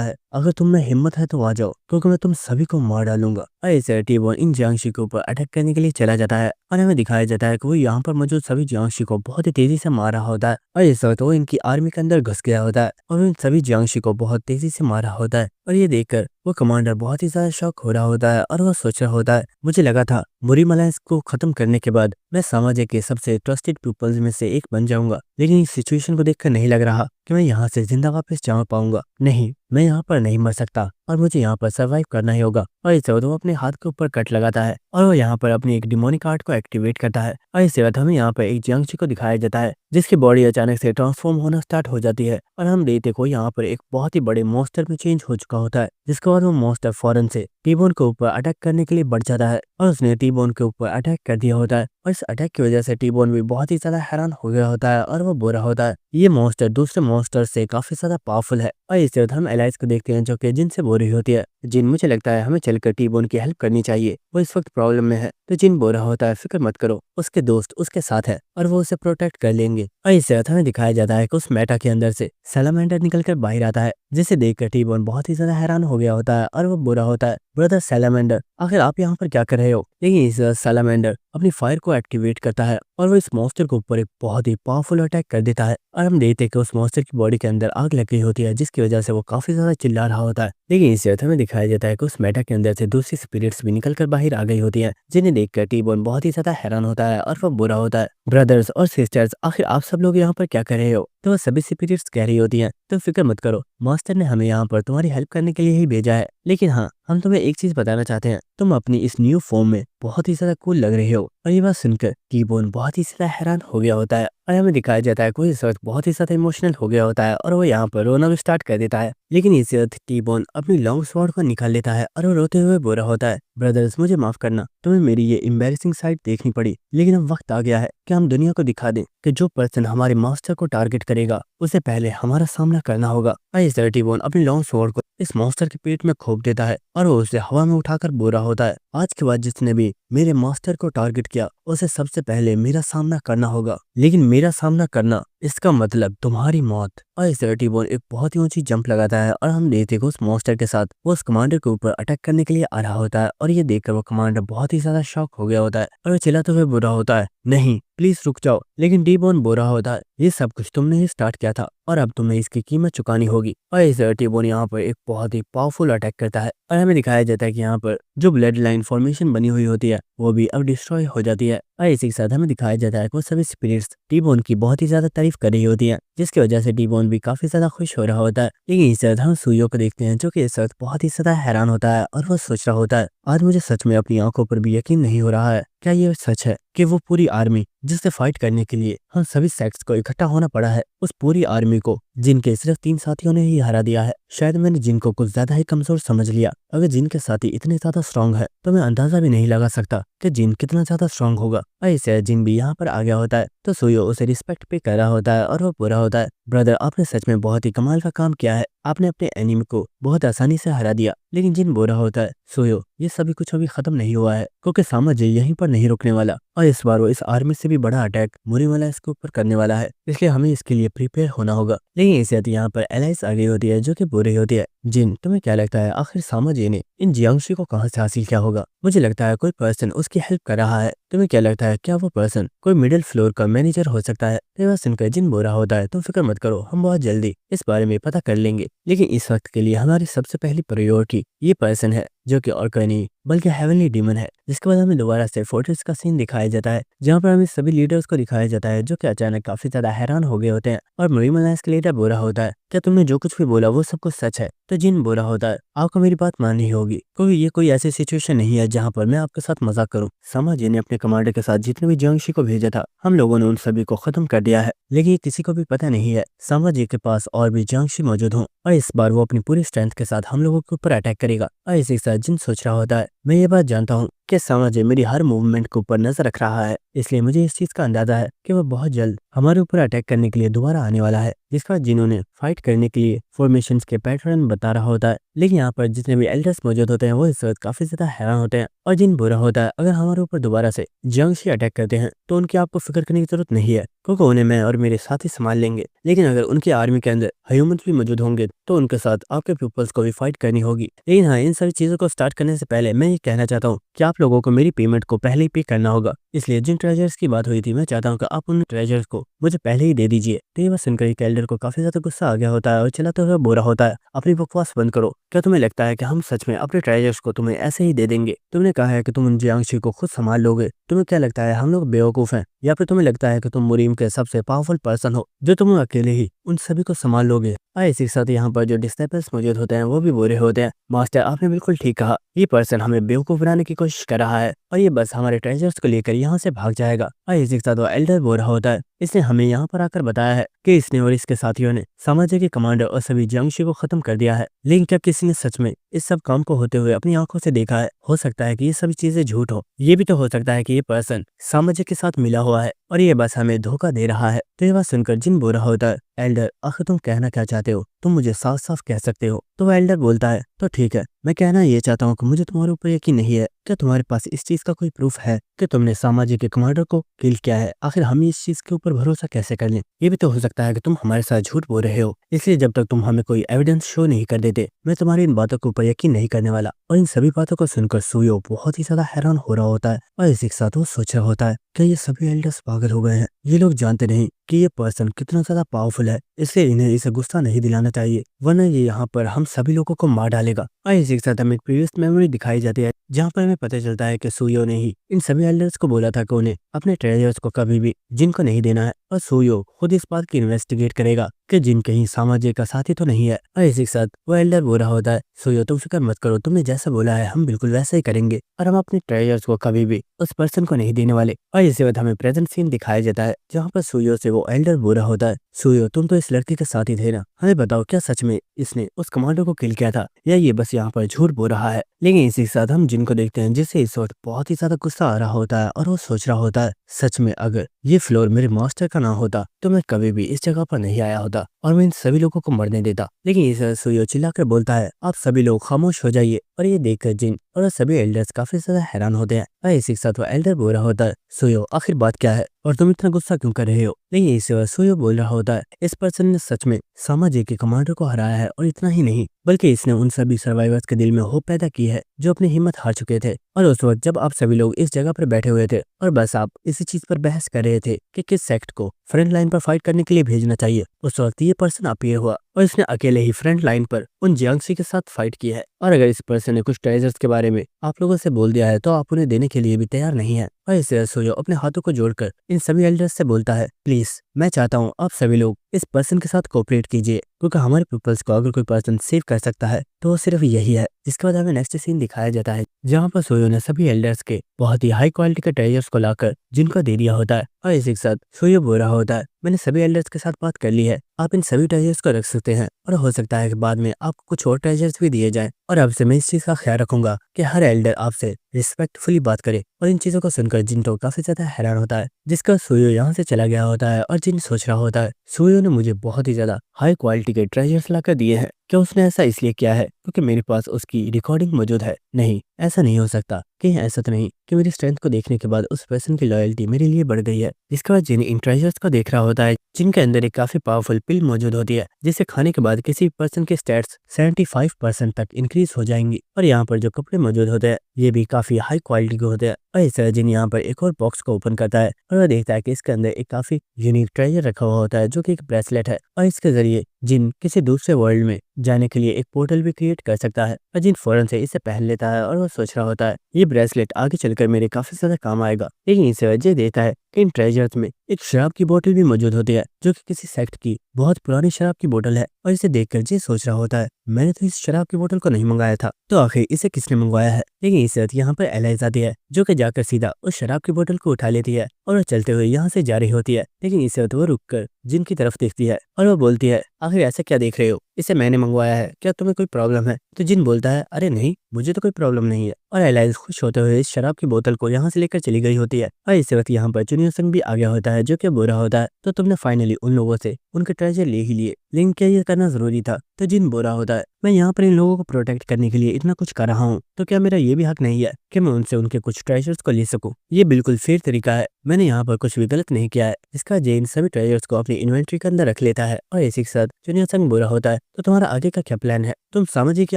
है, अगर तुम में हिम्मत है तो आ जाओ, क्योंकि मैं तुम सभी को मार डालूंगा। और इस टी-बोन इन जियांगशी के ऊपर अटैक करने के लिए चला जाता है और हमें दिखाया जाता है कि वो यहाँ पर मौजूद सभी जियांगशी को बहुत ही तेजी से मार रहा होता है और इस वक्त वो इनकी आर्मी के अंदर घुस गया होता है और इन सभी जियांगशी को बहुत तेजी से मार रहा होता है। और ये देखकर वो कमांडर बहुत ही ज्यादा शॉक हो रहा होता है और वो सोच रहा होता है, मुझे लगा था बुरी मलाइस को खत्म करने के बाद मैं समाज के सबसे ट्रस्टेड पीपल्स में से एक बन जाऊंगा, लेकिन इस सिचुएशन को देखकर नहीं लग रहा कि मैं यहाँ से जिंदा वापस जा पाऊंगा। नहीं, मैं यहाँ पर नहीं मर सकता और मुझे यहाँ पर सरवाइव करना ही होगा। और इसके बाद वो अपने हाथ के ऊपर कट लगाता है और वो यहाँ पर अपनी एक डिमोनिक आर्ट को एक्टिवेट करता है। और इसके बाद हमें यहाँ पर एक जियांगशी को दिखाया जाता है, जिसकी बॉडी अचानक से ट्रांसफॉर्म होना स्टार्ट हो जाती है और हम देखते को यहाँ पर एक बहुत ही बड़े मॉन्स्टर में चेंज हो चुका होता है। जिसके बाद वो मॉन्स्टर फौरन से टी-बोन के ऊपर अटैक करने के लिए बढ़ जाता है और उसने टी-बोन के ऊपर अटैक कर दिया होता है। और इस अटैक की वजह से टी-बोन भी बहुत ही ज्यादा हैरान हो गया होता है और वो बुरा होता है। ये मॉन्स्टर दूसरे मॉन्स्टर से काफी ज्यादा पावरफुल है। और इसके बाद हम एलाइस को देखते हैं, जो कि जिन से बोरी होती है। जिन, मुझे लगता है हमें चलकर टी-बोन की हेल्प करनी चाहिए, वो इस वक्त प्रॉब्लम में है। तो जिन बोरा होता है, फिक्र मत करो, उसके दोस्त उसके साथ है और वो उसे प्रोटेक्ट कर लेंगे। और इसके बाद हमें दिखाया जाता है कि उस मेटा के अंदर से सैलामेंडर निकलकर बाहर आता है, जिसे देखकर टी-बोन बहुत ही ज्यादा हैरान हो गया होता है और वो बुरा होता है, ब्रदर सैलामेंडर, आखिर आप यहाँ पर क्या कर रहे हो? लेकिन इस सैलामेंडर अपनी फायर को एक्टिवेट करता है और वो इस मॉन्स्टर के ऊपर एक बहुत ही पावरफुल अटैक कर देता है। और हम देखते हैं कि उस मॉन्स्टर की बॉडी के अंदर आग लग गई होती है, जिसकी वजह से वो काफी ज्यादा चिल्ला रहा होता है। लेकिन इस वक्त हमें दिखाया जाता है कि उस मेटा के अंदर से दूसरी स्पिरिट्स भी निकलकर बाहर आ गई होती है, जिन्हें देखकर टी-बोन बहुत ही ज्यादा हैरान होता है और वो बुरा होता है, ब्रदर्स और सिस्टर्स, आखिर आप सब लोग यहाँ पर क्या कर रहे हो? तो वो सभी स्पिरिट्स कह रही होती हैं, तो फिक्र मत करो, मास्टर ने हमें यहाँ पर तुम्हारी हेल्प करने के लिए ही भेजा है। लेकिन हाँ, हम तुम्हें एक चीज बताना चाहते हैं, तुम अपनी इस न्यू फॉर्म में बहुत ही ज्यादा कूल लग रहे हो। और ये बात सुनकर टी-बोन बहुत ही ज्यादा हैरान हो गया होता है और हमें दिखाया जाता है कि इस वक्त बहुत ही ज्यादा इमोशनल हो गया होता है और वो यहाँ पर रोना भी स्टार्ट कर देता है। लेकिन इस वक्त टी-बोन अपनी लॉन्ग स्वॉर्ड को निकाल लेता है और वो रोते हुए बुरा होता है, ब्रदर्स मुझे माफ करना, तुम्हें मेरी ये एम्बैरेसिंग साइड देखनी पड़ी, लेकिन अब वक्त आ गया है कि हम दुनिया को दिखा दें कि जो पर्सन हमारे मास्टर को टारगेट करेगा उसे पहले हमारा सामना करना होगा। और इस तरह टी-बोन अपनी लॉन्ग स्वॉर्ड को इस मॉन्स्टर के पेट में खोप देता है और वो उसे हवा में उठाकर बुरा होता है, आज के बाद जिसने भी मेरे मास्टर को टारगेट किया उसे सबसे पहले मेरा सामना करना होगा, लेकिन मेरा सामना करना इसका मतलब तुम्हारी मौत। और इस तरह टी-बोन एक बहुत ही ऊंची जंप लगाता है और हम देखते हैं उस मॉन्स्टर के साथ वो उस कमांडर के ऊपर अटैक करने के लिए आ रहा होता है। और ये देखकर वो कमांडर बहुत ही ज्यादा शॉक हो गया होता है और वो चिल्लाते हुए बुरा होता है, नहीं प्लीज रुक जाओ। लेकिन टी-बोन बुरा होता है, ये सब कुछ तुमने ही स्टार्ट किया था और अब तुम्हें इसकी कीमत चुकानी होगी। और इस टी-बोन यहाँ पर एक बहुत ही पावरफुल अटैक करता है और हमें दिखाया जाता है कि यहाँ पर जो ब्लड लाइन फॉर्मेशन बनी हुई होती है वो भी अब डिस्ट्रॉय हो जाती है। और इसी के साथ हमें दिखाया जाता है कि वो सभी स्पिरिट्स टी-बोन की बहुत ही ज्यादा तारीफ कर रही होती है, जिसकी वजह से टी-बोन भी काफी ज्यादा खुश हो रहा होता है। लेकिन इस वक्त हम सुइयो को देखते हैं, जो कि इस वक्त बहुत ही ज्यादा हैरान होता है और वो सोच रहा होता है, आज मुझे सच में अपनी आंखों पर भी यकीन नहीं हो रहा है, क्या ये सच है कि वो पूरी आर्मी जिससे फाइट करने के लिए हम सभी सेक्ट्स को इकट्ठा होना पड़ा है उस पूरी आर्मी को जिनके सिर्फ 3 साथियों ने ही हरा दिया है। शायद मैंने जिन को कुछ ज्यादा ही कमजोर समझ लिया। अगर जिन के साथी इतने ज्यादा स्ट्रांग है तो मैं अंदाजा भी नहीं लगा सकता कि जिन कितना ज्यादा स्ट्रांग होगा। ऐसे जिन भी यहाँ पर आ गया होता है तो सुयो उसे रिस्पेक्ट पे कर रहा होता है और वो पूरा होता है, ब्रदर आपने सच में बहुत ही कमाल का काम किया है, आपने अपने एनिमी को बहुत आसानी से हरा दिया। लेकिन जिन बोरा होता है, सुयो ये सभी कुछ अभी खत्म नहीं हुआ है क्योंकि सामाजी यहीं पर नहीं रुकने वाला और इस बार वो इस आर्मी से भी बड़ा अटैक मुरीमाला इसके ऊपर करने वाला है, इसलिए हमें इसके लिए प्रिपेयर होना होगा। लेकिन इस यहाँ पर एलाइस आ गई होती है जो कि बुरी होती है। जिन तुम्हें क्या लगता है आखिर सामाजी ने इन जियांगशी को कहाँ से हासिल किया होगा? मुझे लगता है कोई पर्सन उसकी हेल्प कर रहा है। तुम्हें क्या लगता है क्या वो पर्सन कोई मिडिल फ्लोर का मैनेजर हो सकता है? तो वह सुनकर जिन बोरा होता है तुम फिक्र मत करो, हम बहुत जल्दी इस बारे में पता कर लेंगे। लेकिन इस वक्त के लिए हमारी सबसे पहली प्रायोरिटी ये पर्सन है जो कि और कोई नहीं बल्कि हेवनली डीमन है। जिसके बाद हमें दोबारा से फोर्ट्रेस का सीन दिखाया जाता है जहाँ पर हमें सभी लीडर्स को दिखाया जाता है जो कि अचानक काफी ज्यादा हैरान हो गए होते हैं और मुरीमाला के लीडर बोरा होता है, क्या तुमने जो कुछ भी बोला वो सब कुछ सच है? तो जिन बोरा होता है आपको मेरी बात माननी होगी क्योंकि ये कोई ऐसी सिचुएशन नहीं है जहाँ पर मैं आपके साथ मजाक करूँ। सामाजी ने अपने कमांडर के साथ जितने भी जियांगशी को भेजा था हम लोगों ने उन सभी को खत्म कर दिया है, लेकिन ये किसी को भी पता नहीं है सामाजी के पास और भी जियांगशी मौजूद हों और इस बार वो अपनी पूरी स्ट्रेंथ के साथ हम लोगों के ऊपर अटैक करेगा। और इसी के साथ जिन सोच रहा होता है मैं ये बात जानता हूँ कि सामाजी मेरी हर मूवमेंट के ऊपर नजर रख रहा है, इसलिए मुझे इस चीज का अंदाजा है कि वो बहुत जल्द हमारे ऊपर अटैक करने के लिए दोबारा आने वाला है। जिसका जिन्होंने फाइट करने के लिए फॉर्मेशंस के पैटर्न बता रहा होता है। लेकिन यहाँ पर जितने भी एल्डर्स मौजूद होते हैं वो इस वक्त काफी ज्यादा हैरान होते हैं और जिन बुरा होता है अगर हमारे ऊपर दोबारा से जियांगशी अटैक करते हैं तो उनकी आपको फिक्र करने की जरूरत नहीं है क्योंकि उन्हें मैं और मेरे साथी संभाल लेंगे। लेकिन अगर उनकी आर्मी के अंदर ह्यूमंस भी मौजूद होंगे तो उनके साथ आपके पीपल्स को भी फाइट करनी होगी। लेकिन हाँ, इन सारी चीजों को स्टार्ट करने से पहले मैं ये कहना चाहता हूँ कि आप लोगों को मेरी पेमेंट को पहले ही पे करना होगा। इसलिए जिन ट्रेजर्स की बात हुई थी मैं चाहता हूँ कि आप उन ट्रेजर्स को मुझे पहले ही दे दीजिए। तो ये बस सुनकर एक एल्डर को काफी ज्यादा गुस्सा आ गया होता है और चलाते हुए बोरा होता है, अपनी बकवास बंद करो। क्या तुम्हें लगता है कि हम सच में अपने ट्रेजर्स को तुम्हें ऐसे ही दे देंगे? तुमने कहा है कि तुम उन जियांगशी को खुद संभाल लोगे। तुम्हें क्या लगता है हम लोग बेवकूफ हैं या फिर तुम्हें लगता है कि तुम मुरीम के सबसे पावरफुल पर्सन हो जो तुम अकेले ही उन सभी को संभाल लोगे? और इसी के साथ यहाँ पर जो डिस्सिपल्स मौजूद होते हैं वो भी बुरे होते हैं। मास्टर आपने बिल्कुल ठीक कहा, ये पर्सन हमें बेवकूफ बनाने की कोशिश कर रहा है और ये बस हमारे ट्रेजर्स को लेकर यहाँ से भाग जाएगा। और इसी के साथ वो एल्डर बोरा होता है, इसने हमें यहाँ पर आकर बताया है कि इसने और इसके साथियों ने सामाजिक के कमांडर और सभी जियांगशी को खत्म कर दिया है। लेकिन क्या किसी ने सच में इस सब काम को होते हुए अपनी आंखों से देखा है? हो सकता है कि ये सभी चीजें झूठ हो, ये भी तो हो सकता है कि ये पर्सन सामाजिक के साथ मिला हुआ है और ये बस हमें धोखा दे रहा है। तो ये बात सुनकर जिन बोरा होता है, एल्डर आखिर तुम कहना क्या चाहते हो? तुम मुझे साफ साफ कह सकते हो। तो एल्डर बोलता है तो ठीक है, मैं कहना ये चाहता हूँ कि मुझे तुम्हारे ऊपर यकीन नहीं है। क्या तुम्हारे पास इस चीज का कोई प्रूफ है कि तुमने सामाजिक के कमांडर को किल किया है? आखिर हम इस चीज के ऊपर भरोसा कैसे कर लें? ये भी तो हो सकता है कि तुम हमारे साथ झूठ बोल रहे हो, इसलिए जब तक तुम हमें कोई एविडेंस शो नहीं कर देते मैं तुम्हारी इन बातों के ऊपर यकीन नहीं करने वाला। और इन सभी बातों को सुनकर सुयो बहुत ही ज्यादा हैरान हो रहा होता है और इसी के साथ वो सोच रहा होता है क्या ये सभी एल्डर्स पागल हो गए हैं? ये लोग जानते नहीं कि ये पर्सन कितना ज्यादा पावरफुल है, इसलिए इन्हें इसे गुस्सा नहीं दिलाना चाहिए वरना ये यहाँ पर हम सभी लोगों को मार डालेगा। और इसी के साथ हमें एक प्रीवियस मेमोरी दिखाई जाती है जहाँ पर हमें पता चलता है कि सुयो ने ही इन सभी एल्डर्स को बोला था कि उन्हें अपने ट्रेजर्स को कभी भी जिन को नहीं देना है और सुयो खुद इस बात की इन्वेस्टिगेट करेगा कि जिन कहीं सामाजिक का साथी तो नहीं है। और इसी के साथ वो एल्डर बोल रहा होता है सुयो तुम फिक्र मत करो, तुमने जैसा बोला है हम बिल्कुल वैसा ही करेंगे और हम अपने ट्रेजर्स को कभी भी उस पर्सन को नहीं देने वाले। और इसी वक्त हमें प्रेजेंट सीन दिखाया जाता है जहाँ पर सुयो से वो एल्डर बोल रहा होता है सुयो तुम तो इस लड़की के साथ ही थे ना, हमें बताओ क्या सच में इसने उस कमांडर को किल किया था या ये बस यहाँ पर झूठ बोल रहा है? लेकिन इसी के साथ हम जिनको देखते हैं जिससे इस वक्त बहुत ही ज्यादा गुस्सा आ रहा होता है और वो सोच रहा होता है सच में अगर ये फ्लोर मेरे मास्टर का ना होता तो मैं कभी भी इस जगह पर नहीं आया होता और मैं इन सभी लोगों को मरने देता। लेकिन इस सुयो चिल्लाकर बोलता है आप सभी लोग खामोश हो जाइए। और ये देखकर जिन और सभी एल्डर्स काफी ज्यादा हैरान होते हैं और इसी के साथ वो एल्डर बोल रहा होता है सुयो आखिर बात क्या है और तुम इतना गुस्सा क्यों कर रहे हो? लेकिन इस सुयो बोल रहा होता है इस पर्सन ने सच में सामाजिक के कमांडर को हराया है और इतना ही नहीं बल्कि इसने उन सभी सर्वाइवर्स के दिल में होप पैदा की है जो अपनी हिम्मत हार चुके थे। और उस वक्त जब आप सभी लोग इस जगह पर बैठे हुए थे और बस आप इसी चीज पर बहस कर रहे थे कि किस सेक्ट को फ्रंट लाइन पर फाइट करने के लिए भेजना चाहिए, उस वक्त ये पर्सन अपीयर हुआ और इसने अकेले ही फ्रंट लाइन पर उन जियांगशी के साथ फाइट की है। और अगर इस पर्सन ने कुछ ट्रेजर्स के बारे में आप लोगों से बोल दिया है तो आप उन्हें देने के लिए भी तैयार नहीं है। और इसे सुयो अपने हाथों को जोड़कर इन सभी एल्डर्स से बोलता है प्लीज मैं चाहता हूँ आप सभी लोग इस पर्सन के साथ कोऑपरेट कीजिए क्योंकि हमारे पीपल्स को अगर कोई पर्सन सेव कर सकता है तो वो सिर्फ यही है। जिसके बाद हमें नेक्स्ट सीन दिखाया जाता है जहाँ पर सुयो ने सभी एल्डर्स के बहुत ही हाई क्वालिटी के ट्रेजर्स को लाकर जिनको दे दिया होता है और इसी के साथ सूर्य बुरा होता है, मैंने सभी एल्डर्स के साथ बात कर ली है, आप इन सभी ट्रेजर्स को रख सकते हैं और हो सकता है कि बाद में आपको कुछ और ट्रेजर्स भी दिए जाएं। और आपसे मैं इस चीज का ख्याल रखूंगा कि हर एल्डर आपसे रिस्पेक्टफुली बात करे। और इन चीजों को सुनकर जिंटो काफी ज्यादा हैरान होता है, जिसका सूर्य यहाँ से चला गया होता है और जिन सोच रहा होता है सूर्य ने मुझे बहुत ही ज्यादा हाई क्वालिटी के ट्रेजर्स लाकर दिए हैं, क्या उसने ऐसा इसलिए किया है क्योंकि मेरे पास उसकी रिकॉर्डिंग मौजूद है? नहीं, ऐसा नहीं हो सकता। कहीं ऐसा तो नहीं कि मेरी स्ट्रेंथ को देखने के बाद उस पर्सन की लॉयल्टी मेरे लिए बढ़ गई है। इसके बाद जिन इन ट्रेजर्स को देख रहा होता है, जिनके अंदर एक काफी पावरफुल पिल मौजूद होती है, जिसे खाने के बाद किसी पर्सन के स्टैट्स 75% तक इंक्रीज हो जाएंगी। और यहाँ पर जो कपड़े मौजूद होते हैं ये भी काफी हाई क्वालिटी के होते हैं। और इस तरह जिन यहाँ पर एक और बॉक्स को ओपन करता है और वह देखता है कि इसके अंदर एक काफी यूनिक ट्रेजर रखा हुआ होता है, जो कि एक ब्रेसलेट है। और इसके जरिए जिन किसी दूसरे वर्ल्ड में जाने के लिए एक पोर्टल भी क्रिएट कर सकता है। और जिन फौरन से इसे पहन लेता है और वो सोच रहा होता है ये ब्रेसलेट आगे चलकर मेरे काफी ज्यादा काम आएगा। लेकिन इसे वजह देता है कि इन ट्रेजर्स में एक शराब की बोतल भी मौजूद होती है, जो कि किसी सेक्ट की बहुत पुरानी शराब की बोतल है। और इसे देखकर जे सोच रहा होता है मैंने तो इस शराब की बोतल को नहीं मंगाया था, तो आखिर इसे किसने मंगवाया है? लेकिन इस वक्त यहाँ पर एलाइज आती है, जो कि जाकर सीधा उस शराब की बोतल को उठा लेती है और वो चलते हुए यहाँ से जा रही होती है। लेकिन इस वक्त वो रुककर जिन की तरफ देखती है और वो बोलती है आखिर ऐसा क्या देख रहे हो, इसे मैंने मंगवाया है, क्या तुम्हें कोई प्रॉब्लम है? तो जिन बोलता है अरे नहीं, मुझे तो कोई प्रॉब्लम नहीं है। और एलाइज खुश होते हुए इस शराब की बोतल को यहाँ से लेकर चली गई होती है। और इस वक्त यहाँ पर चुनियो संग भी आ गया होता है, जो कि बुरा होता है तो तुमने फाइनली उन लोगों से उनके ट्रेजर ले ही लिए, लेकिन क्या ये करना जरूरी था? तो जिन बुरा होता है मैं यहाँ पर इन लोगों को प्रोटेक्ट करने के लिए इतना कुछ कर रहा हूँ, तो क्या मेरा ये भी हक नहीं है कि मैं उनसे उनके कुछ ट्रेजर्स को ले सकूं? ये बिल्कुल फेयर तरीका है, मैंने यहाँ पर कुछ भी गलत नहीं किया है। इसका जे इन सभी ट्रेजर्स को अपनी इन्वेंट्री के अंदर रख लेता है। और इसी के साथ चुनियो संग बुरा होता है तो तुम्हारा आगे का क्या प्लान है? तुम सामाजिक की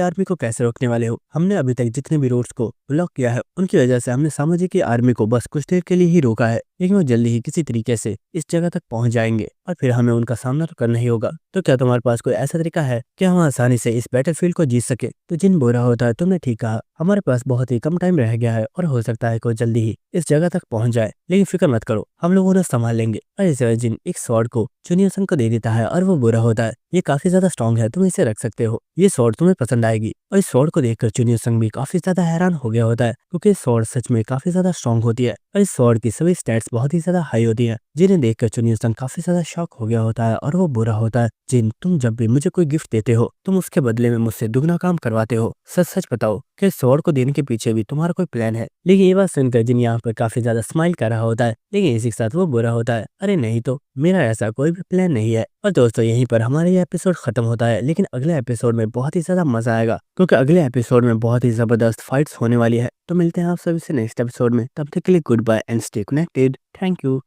आर्मी को कैसे रोकने वाले हो? हमने अभी तक जितने भी रोड्स को ब्लॉक किया है उनकी वजह से हमने सामाजिक की आर्मी को बस कुछ देर के लिए ही रोका है, लेकिन वो जल्दी ही किसी तरीके से इस जगह तक पहुंच जाएंगे और फिर हमें उनका सामना तो करना ही होगा। तो क्या तुम्हारे पास कोई ऐसा तरीका है कि हम आसानी से इस बैटलफील्ड को जीत सके? तो जिन बुरा होता है तुमने ठीक कहा, हमारे पास बहुत ही कम टाइम रह गया है और हो सकता है कि वो जल्दी ही इस जगह तक पहुंच जाए, लेकिन फिक्र मत करो, हम लोग उन्हें संभाल लेंगे। और इस वजह जिन एक स्वॉर्ड को चुनियो संग को दे देता है और वो बुरा होता है ये काफी ज्यादा स्ट्रॉन्ग है, तुम इसे रख सकते हो, ये स्वॉर्ड तुम्हें पसंद आएगी। और इस स्वॉर्ड को देखकर चुनियो संग भी काफी ज्यादा हैरान हो गया होता है, क्योंकि इस स्वॉर्ड सच में काफी ज्यादा स्ट्रॉन्ग होती है और इस स्वॉर्ड की सभी स्टैट्स बहुत ही ज्यादा हाई होती है, जिन्हें देखकर चुनियो संग काफी ज्यादा शॉक हो गया होता है। और वो बुरा होता है जिन तुम जब भी मुझे कोई गिफ्ट देते हो तुम उसके बदले में मुझसे दुगना काम करवाते हो, सच सच बताओ कि स्वॉर्ड को देने के पीछे भी तुम्हारा कोई प्लान है? लेकिन ये बात सुनकर जिन यहाँ पर काफी ज्यादा स्माइल कर रहा होता है, लेकिन इसी के साथ वो बुरा होता है अरे नहीं, तो मेरा ऐसा कोई भी प्लान नहीं है। और दोस्तों यहीं पर हमारा ये एपिसोड खत्म होता है, लेकिन अगले एपिसोड में बहुत ही ज्यादा मजा आएगा, क्योंकि अगले एपिसोड में बहुत ही जबरदस्त फाइट्स होने वाली है। तो मिलते हैं आप सभी से नेक्स्ट एपिसोड में, तब तक के लिए good bye and stay connected. Thank you.